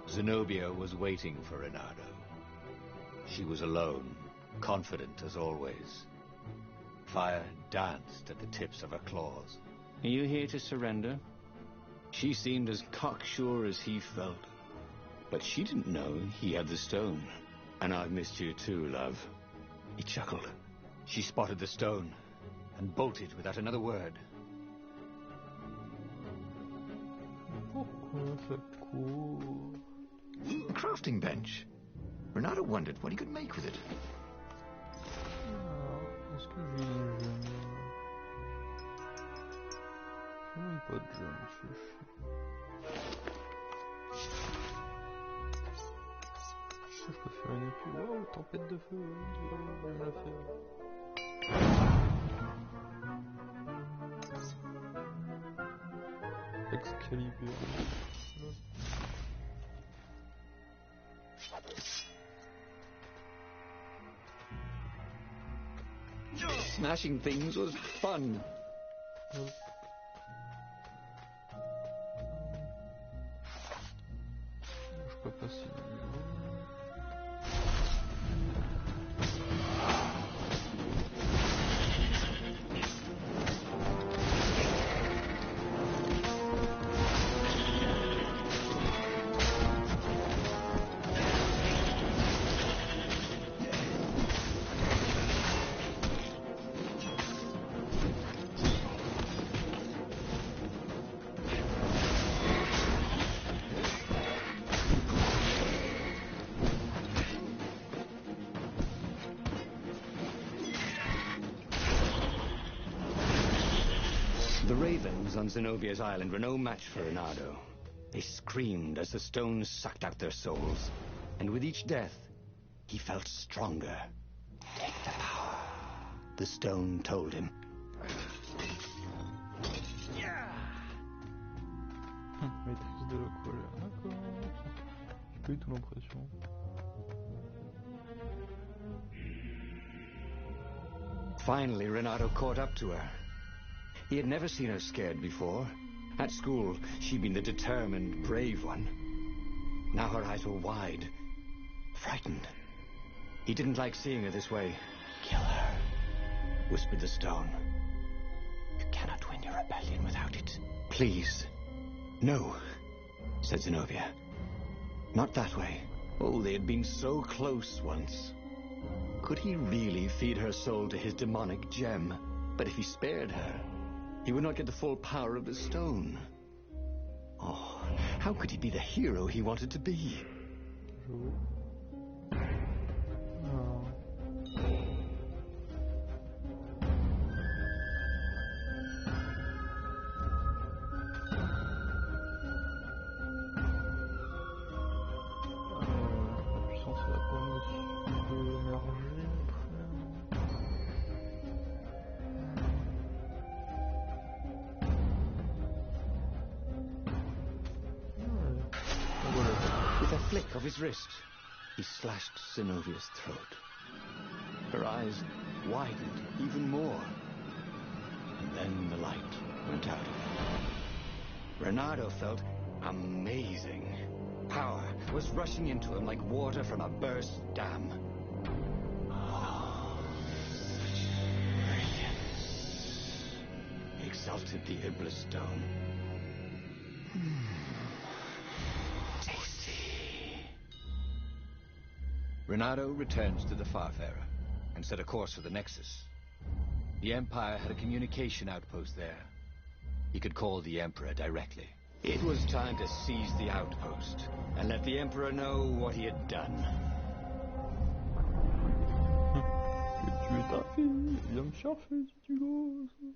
Zenobia was waiting for Renato. She was alone, confident as always. Fire danced at the tips of her claws. Are you here to surrender? She seemed as cocksure as he felt. But she didn't know he had the stone. And I've missed you too, love. He chuckled. She spotted the stone and bolted without another word. Pourquoi cette cour? A crafting bench. Renato wondered what he could make with it. Est-ce que j'ai une gemme? J'ai même pas de gemme, je peux faire une épée. Waouh, tempête de feu. Je vais me la faire. Excalibur. Smashing things was fun. Je peux passer le niveau. The ravens on Zenobia's island were no match for Renato. They screamed as the stones sucked out their souls. And with each death, he felt stronger. Take the power, the stone told him. Maîtrise de la colère, d'accord. J'ai pas eu tout l'impression. Finally, Renato caught up to her. He had never seen her scared before. At school, she'd been the determined, brave one. Now her eyes were wide, frightened. He didn't like seeing her this way. Kill her, whispered the stone. You cannot win your rebellion without it. Please. No, said Zenobia. Not that way. Oh, they had been so close once. Could he really feed her soul to his demonic gem? But if he spared her, he would not get the full power of the stone. Oh, how could he be the hero he wanted to be? La puissance va pas émerger après. With a flick of his wrist, he slashed Zenobia's throat. Her eyes widened even more. And then the light went out. Renato felt amazing. Power was rushing into him like water from a burst dam. Oh, such brilliance, exulted the Iblis stone. Renato returned to the Farfarer and set a course for the Nexus. The Empire had a communication outpost there. He could call the Emperor directly. It was time to seize the outpost and let the Emperor know what he had done. Tu es ta fille, viens me chercher si tu l'oses.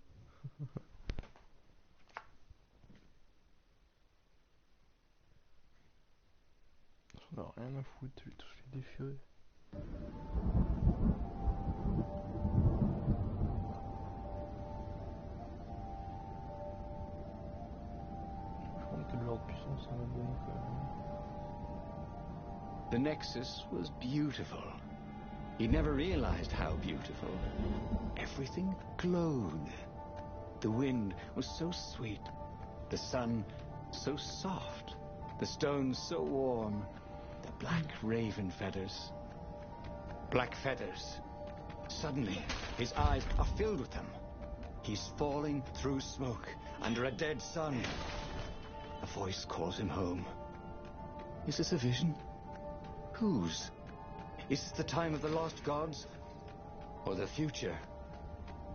On a rien à foutre, je vais tous les déchirer. Je pense que le genre de puissance ça m'a donné quand même. The Nexus was beautiful. He never realized how beautiful. Everything glowed. The wind was so sweet. The sun so soft. The stones so warm. The black raven feathers. Black feathers. Suddenly, his eyes are filled with them. He's falling through smoke, under a dead sun. A voice calls him home. Is this a vision? Whose? Is this the time of the lost gods? Or the future?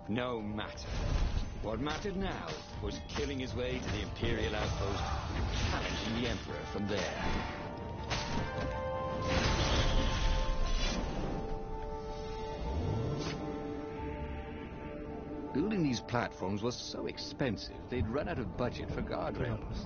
No matter. What mattered now was killing his way to the Imperial outpost and challenging the Emperor from there. Building these platforms was so expensive, they'd run out of budget for guardrails.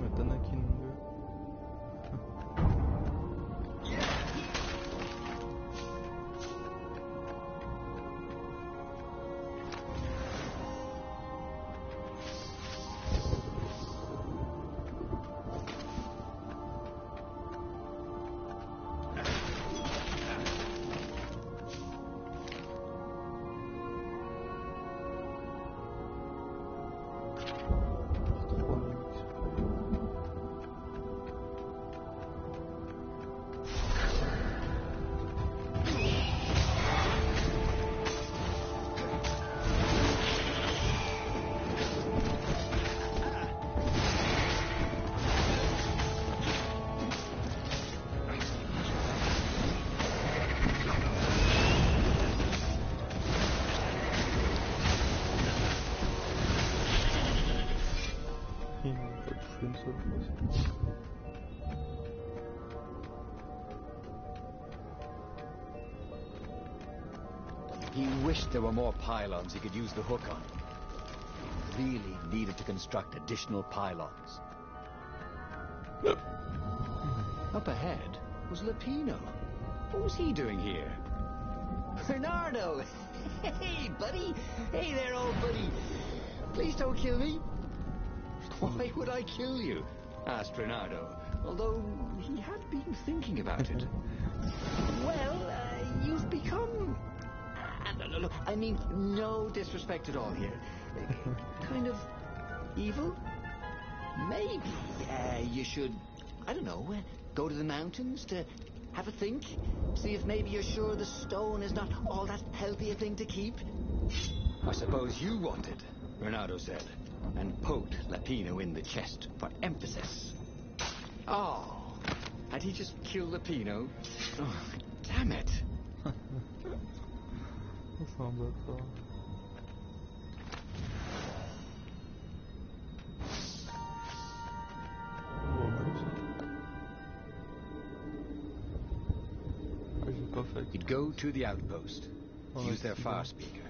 qu'une seule fois. He wished there were more pylons he could use the hook on. He really needed to construct additional pylons. Up ahead was Lapino. What was he doing here? Bernardo! Hey, buddy! Hey there, old buddy! Please don't kill me! Why would I kill you? Asked Bernardo, although he had been thinking about it. Well, you've become... look, I mean, no disrespect at all here. Kind of evil? Maybe you should, I don't know, go to the mountains to have a think? See if maybe you're sure the stone is not all that healthy a thing to keep? I suppose you wanted, Bernardo said, and poked Lapino in the chest for emphasis. Oh, had he just killed Lapino? Oh, damn it. C'est un bâtard. He'd go to the outpost, use their far speaker,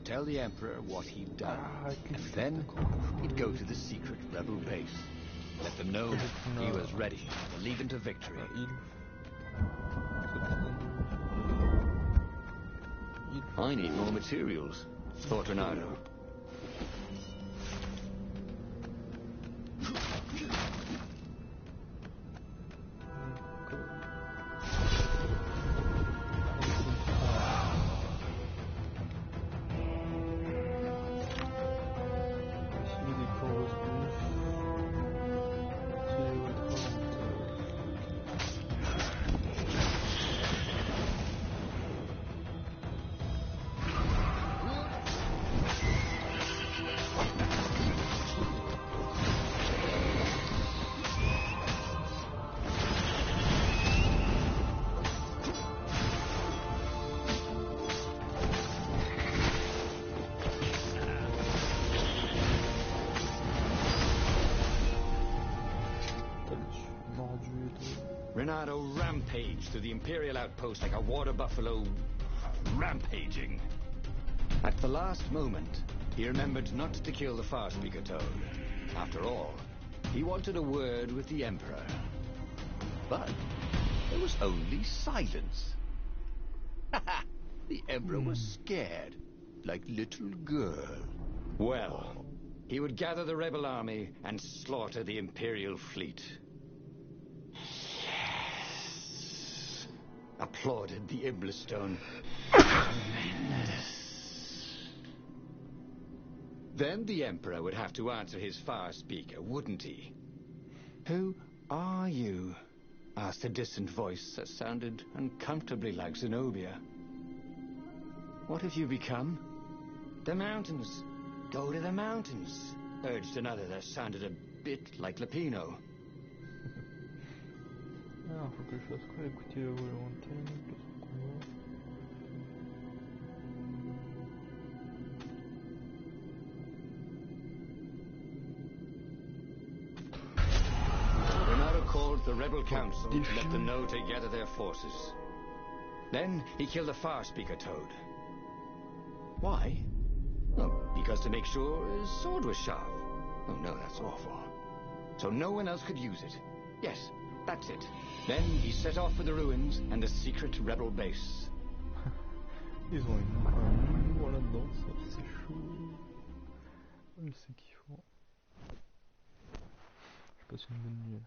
tell the Emperor what he'd done, and then he'd go to the secret rebel base, let them know he was ready to lead them to victory. I need more materials, thought Bernardo. Bernardo rampaged through the Imperial outpost like a water buffalo rampaging. At the last moment, he remembered not to kill the far speaker toad. After all, he wanted a word with the Emperor. But there was only silence. The Emperor was scared, like little girl. Well, he would gather the rebel army and slaughter the Imperial fleet. Applauded the Iblistone. Then the Emperor would have to answer his far speaker, wouldn't he? Who are you? Asked a distant voice that sounded uncomfortably like Zenobia. What have you become? The mountains. Go to the mountains, urged another that sounded a bit like Lapino. Alors, faut que je fasse quoi? Écouter la voix lointaine, peut-être combat. Bernardo called the rebel council to let them know to gather their forces. Then he killed the far speaker toad. Why? Oh, because to make sure his sword was sharp. Oh no, that's awful. So no one else could use it. Yes, that's it. Then he set off for the ruins and the secret rebel base. Ils ont un humour là-dedans, c'est chaud. C'est kiffant. Je passe une bonne nuit.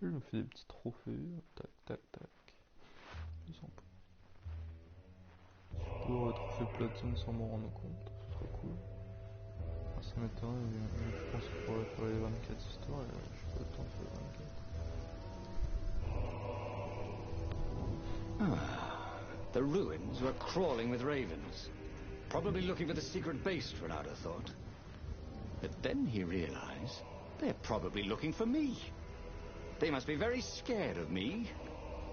Je me fais des petits trophées. Tac, tac, tac. Ils sont pas. Je peux trophée platine sans m'en rendre compte. Ce serait cool. Ça m'étonnerait, je pense qu'il faudrait faire les 24 histoires et je n'ai pas le temps de faire les 24. The ruins were crawling with ravens. Probably looking for the secret base, Bernardo thought. But then he realized they're probably looking for me. They must be very scared of me.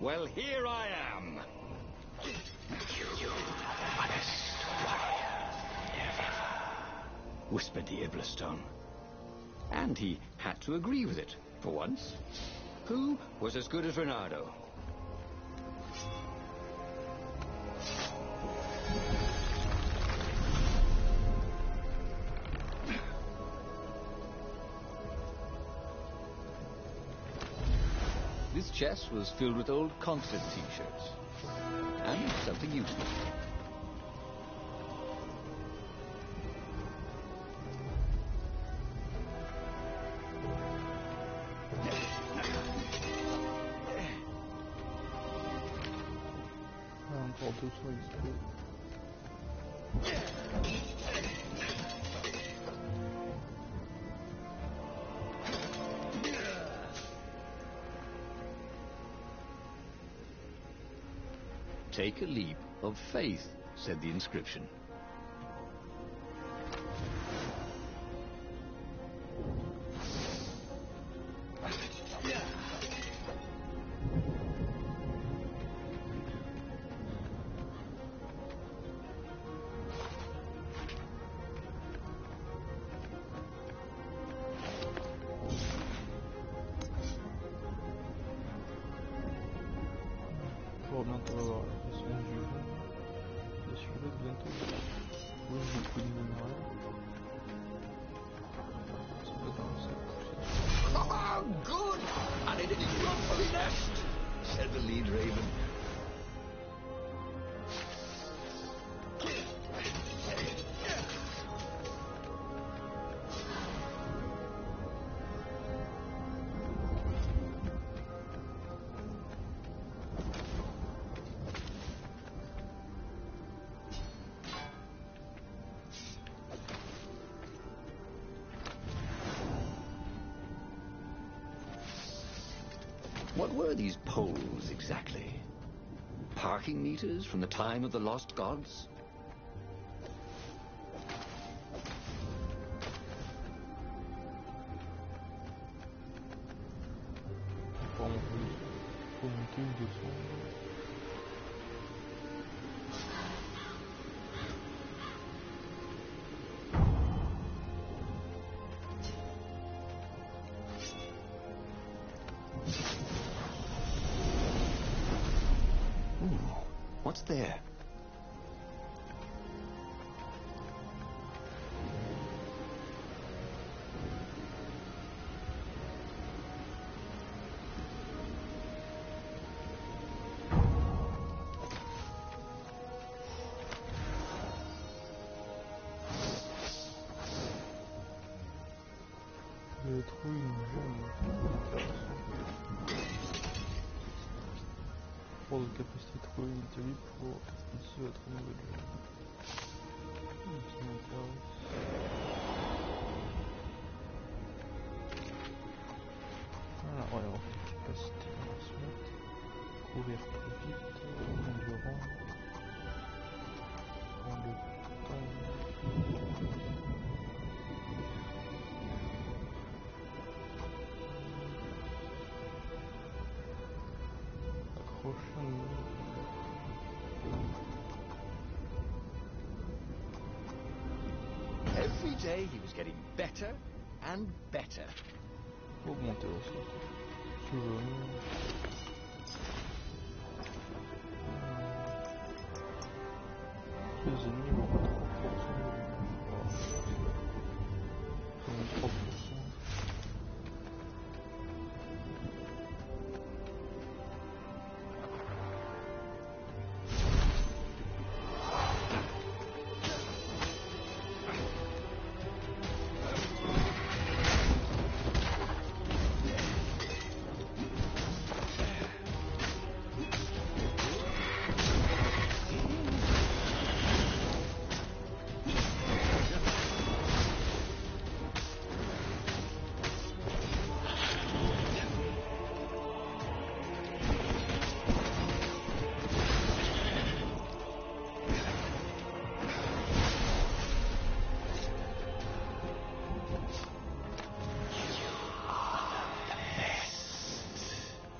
Well, here I am. You honest warrior, never, whispered the Iblistone. And he had to agree with it, for once. Who was as good as Reynardo? This chest was filled with old concert t-shirts. And something useful. Encore 200 XP. Take a leap of faith, said the inscription. Pour bientôt avoir la façon du jeu. Je suis là bientôt. Oui, beaucoup de minerais. C'est pas comme ça. Oh, good! And it is not for the nest, said the lead raven. What were these poles exactly? Parking meters from the time of the lost gods? Faut monter ou descendre. What's there? J'ai trouvé une gemme. Pour de capacité trop limitée pour ici votre nouvelle gemme. Ça m'intéresse. Voilà, on va avoir une capacité à se mettre. Courir très vite, endurant. Prendre le temps. Every day he was getting better and better. Augmenter aussi. Toujours. Les ennemis vont 3%. Voilà. 3%.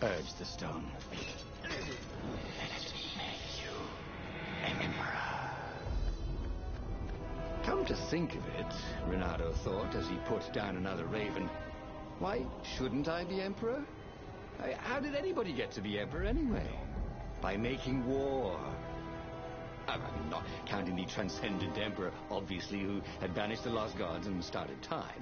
Urged the stone. Let me make you emperor. Come to think of it, Renato thought as he put down another raven, why shouldn't I be emperor? How did anybody get to be emperor anyway? By making war. I'm not counting the transcendent emperor, obviously, who had banished the lost gods and started time.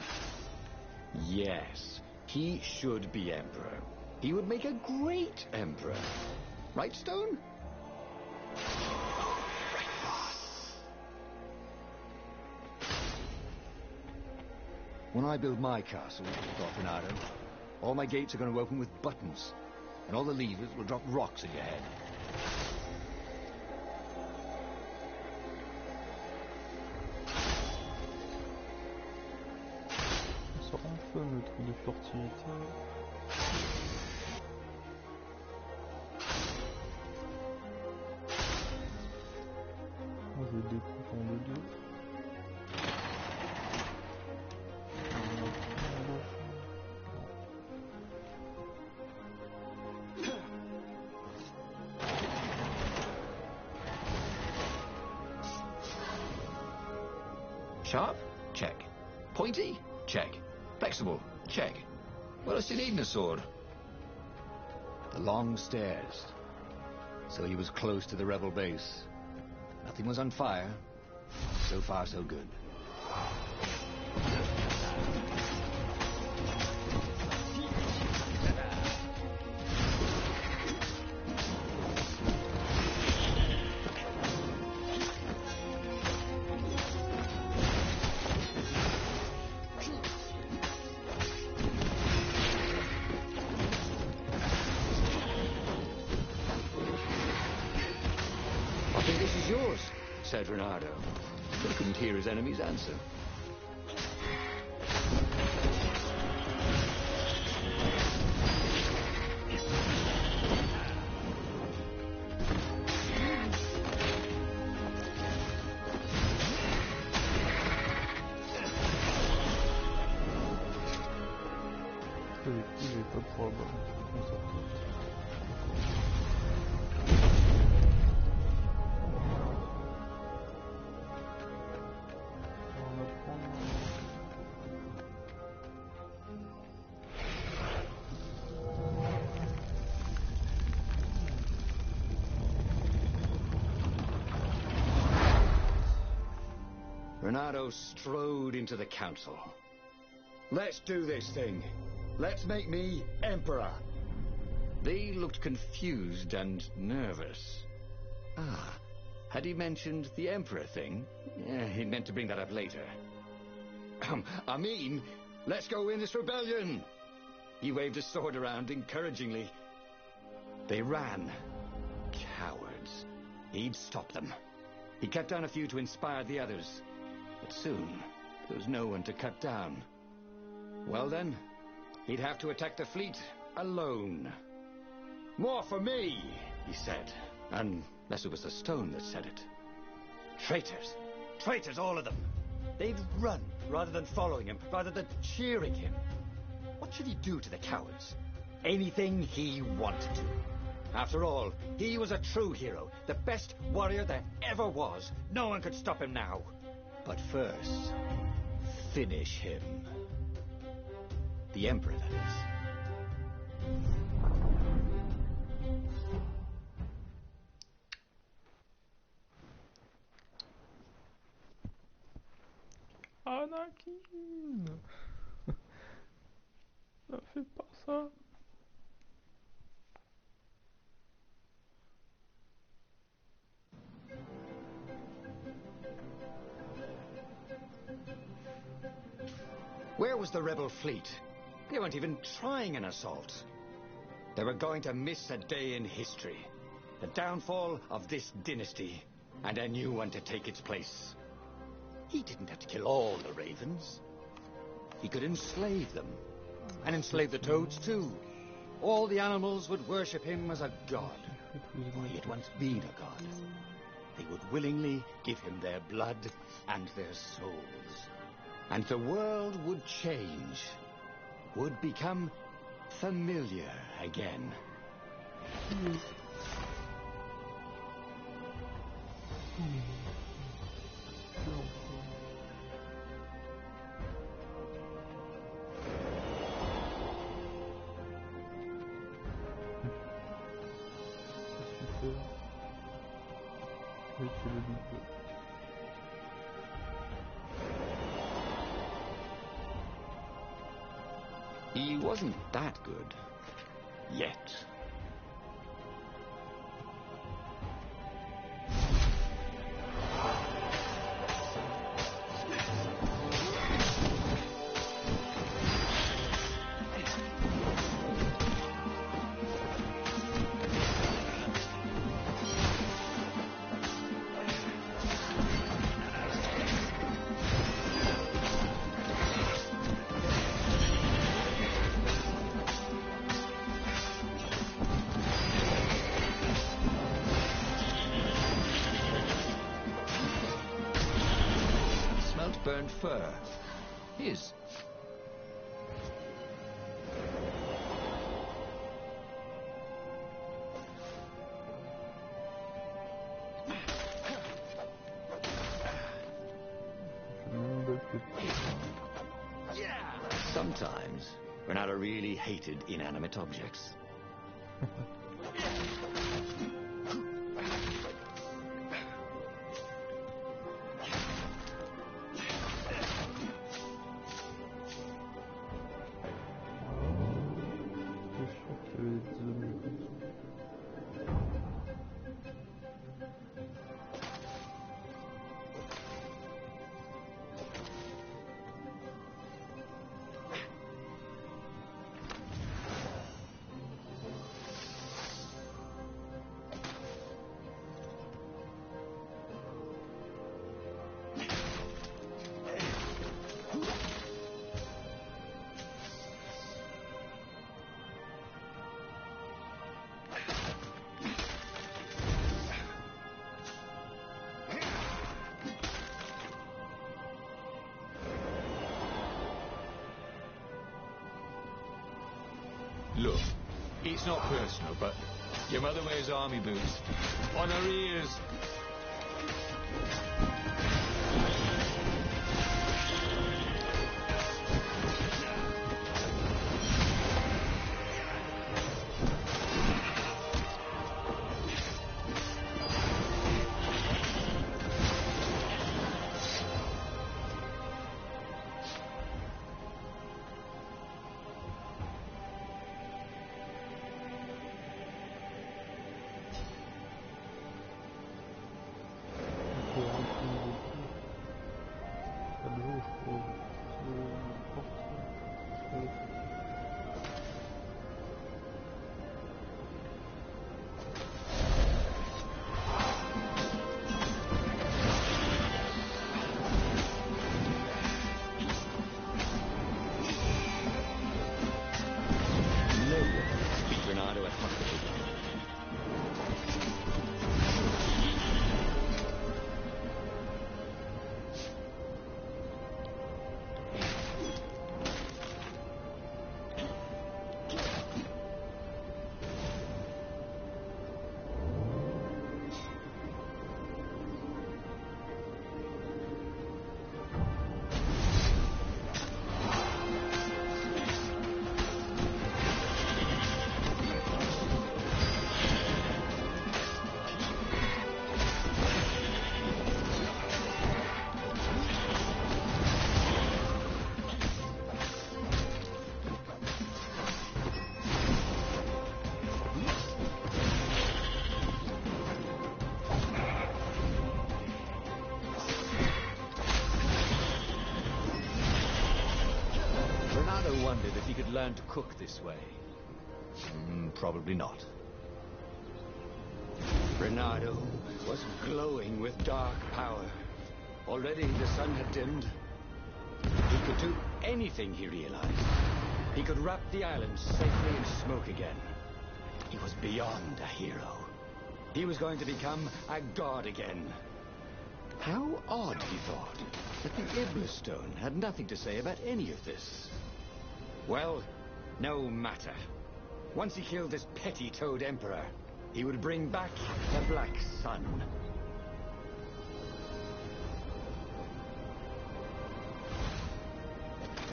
Yes, he should be emperor. He would make a great emperor. Right, Stone? Right, boss. When I build my castle, thought Renato, all my gates are going to open with buttons, and all the levers will drop rocks at your head. Ça rend fun le truc de furtivité. Moi je le découpe en deux. Sharp? Check. Pointy? Check. Flexible? Check. What else do you need in a sword? The long stairs. So he was close to the rebel base. Nothing was on fire. So far, so good. I think this is yours, said Renato, but he couldn't hear his enemy's answer. J'ai pas pour avoir un concept. Renato strode into the council. Let's do this thing. Let's make me emperor. They looked confused and nervous. Ah, had he mentioned the emperor thing? Yeah, he meant to bring that up later. I mean, let's go win this rebellion. He waved his sword around encouragingly. They ran. Cowards. He'd stop them. He cut down a few to inspire the others. But soon, there was no one to cut down. Well then, he'd have to attack the fleet alone. More for me, he said. Unless it was the stone that said it. Traitors. Traitors, all of them. They'd run rather than following him, rather than cheering him. What should he do to the cowards? Anything he wanted to. After all, he was a true hero, the best warrior there ever was. No one could stop him now. But first, finish him. The Emperor, that is. Anakin! Ne fais pas ça! Where was the rebel fleet? They weren't even trying an assault. They were going to miss a day in history. The downfall of this dynasty, and a new one to take its place. He didn't have to kill all the ravens. He could enslave them. And enslave the toads, too. All the animals would worship him as a god. For he had once been a god. They would willingly give him their blood and their souls. And the world would change. Would become familiar again. Oui, tu le dis. He wasn't that good. Yet. Burnt fur. His. Sometimes Renata really hated inanimate objects. Look, it's not personal, but your mother wears army boots on her ears. Wondered if he could learn to cook this way. Probably not. Renato was glowing with dark power. Already the sun had dimmed. He could do anything, he realized. He could wrap the island safely in smoke again. He was beyond a hero. He was going to become a god again. How odd, he thought, that the Iblis Stone had nothing to say about any of this. Well, no matter. Once he killed this petty Toad Emperor, he would bring back the Black Sun.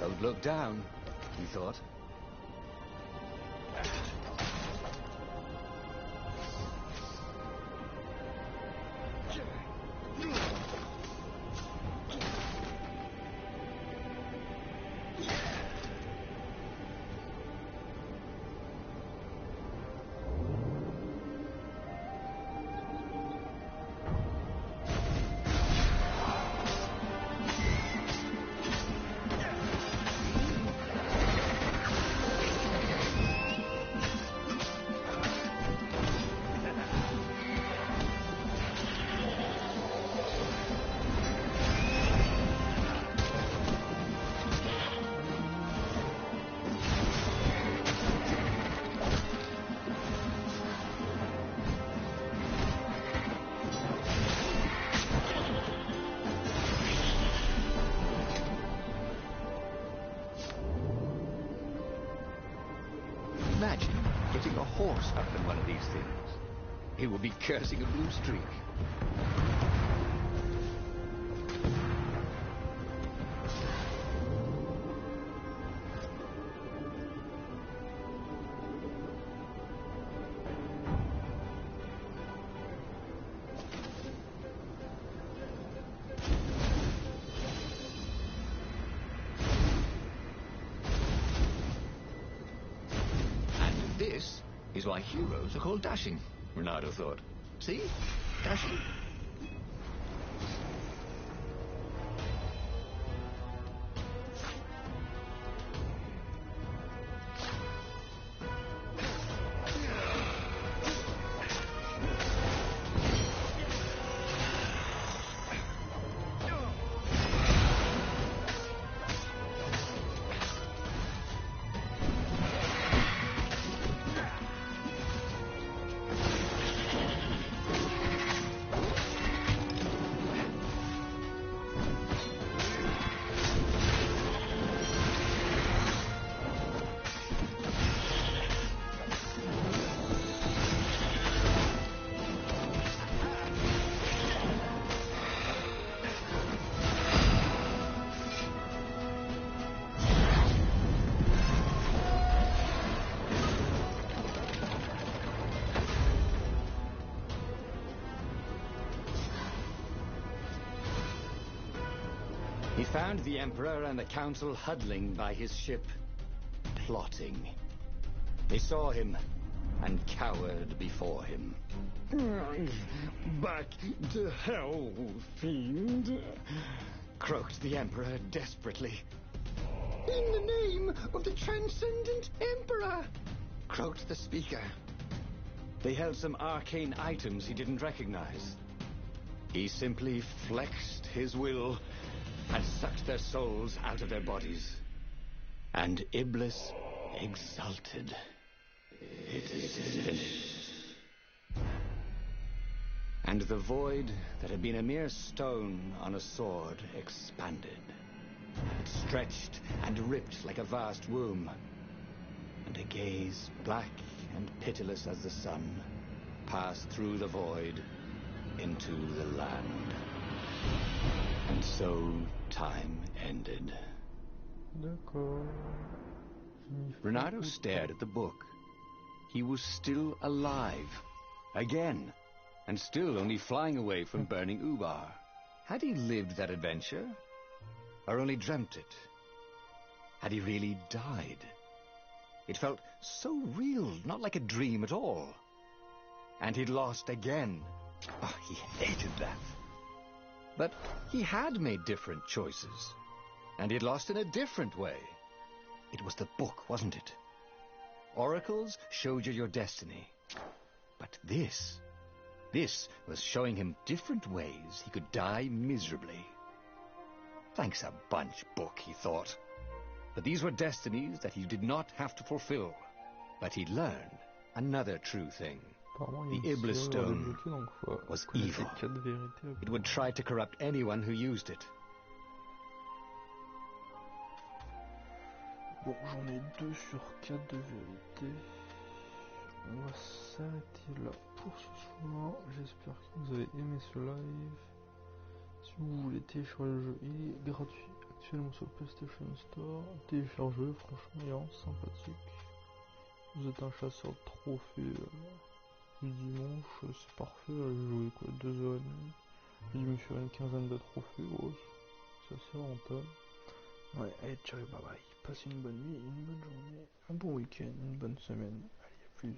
Toad looked down, he thought. getting a horse up in one of these things. He will be cursing a blue streak. This is why heroes are called dashing, Renato thought. See? Dashing. He found the Emperor and the Council huddling by his ship, plotting. They saw him and cowered before him. Back to hell, fiend! Croaked the Emperor desperately. In the name of the Transcendent Emperor! Croaked the Speaker. They held some arcane items he didn't recognize. He simply flexed his will and sucked their souls out of their bodies. And Iblis exulted. It is finished. And the void that had been a mere stone on a sword expanded. It stretched and ripped like a vast womb. And a gaze black and pitiless as the sun passed through the void into the land. And so time ended. Renato stared at the book. He was still alive. Again. And still only flying away from burning Ubar. Had he lived that adventure? Or only dreamt it? Had he really died? It felt so real, not like a dream at all. And he'd lost again. Oh, he hated that. But he had made different choices. And he'd lost in a different way. It was the book, wasn't it? Oracles showed you your destiny. But this was showing him different ways he could die miserably. Thanks a bunch, book, he thought. But these were destinies that he did not have to fulfill. But he'd learned another true thing. The Iblis Stone was evil. It would try to corrupt anyone who used it. Bon, j'en ai 2 sur 4 de vérité. On va s'arrêter là pour ce soir. J'espère que vous avez aimé ce live. Si vous voulez télécharger le jeu, il est gratuit actuellement sur le PlayStation Store. Téléchargez, franchement, il est vraiment sympathique. Vous êtes un chasseur de trophées du dimanche, c'est parfait. J'ai joué quoi, 2h30. J'ai me faire une quinzaine de trophées. Oh, c'est assez rentable. Ouais, allez, ciao, bye bye. Passez une bonne nuit, une bonne journée, un bon week-end, une bonne semaine. Allez, à plus.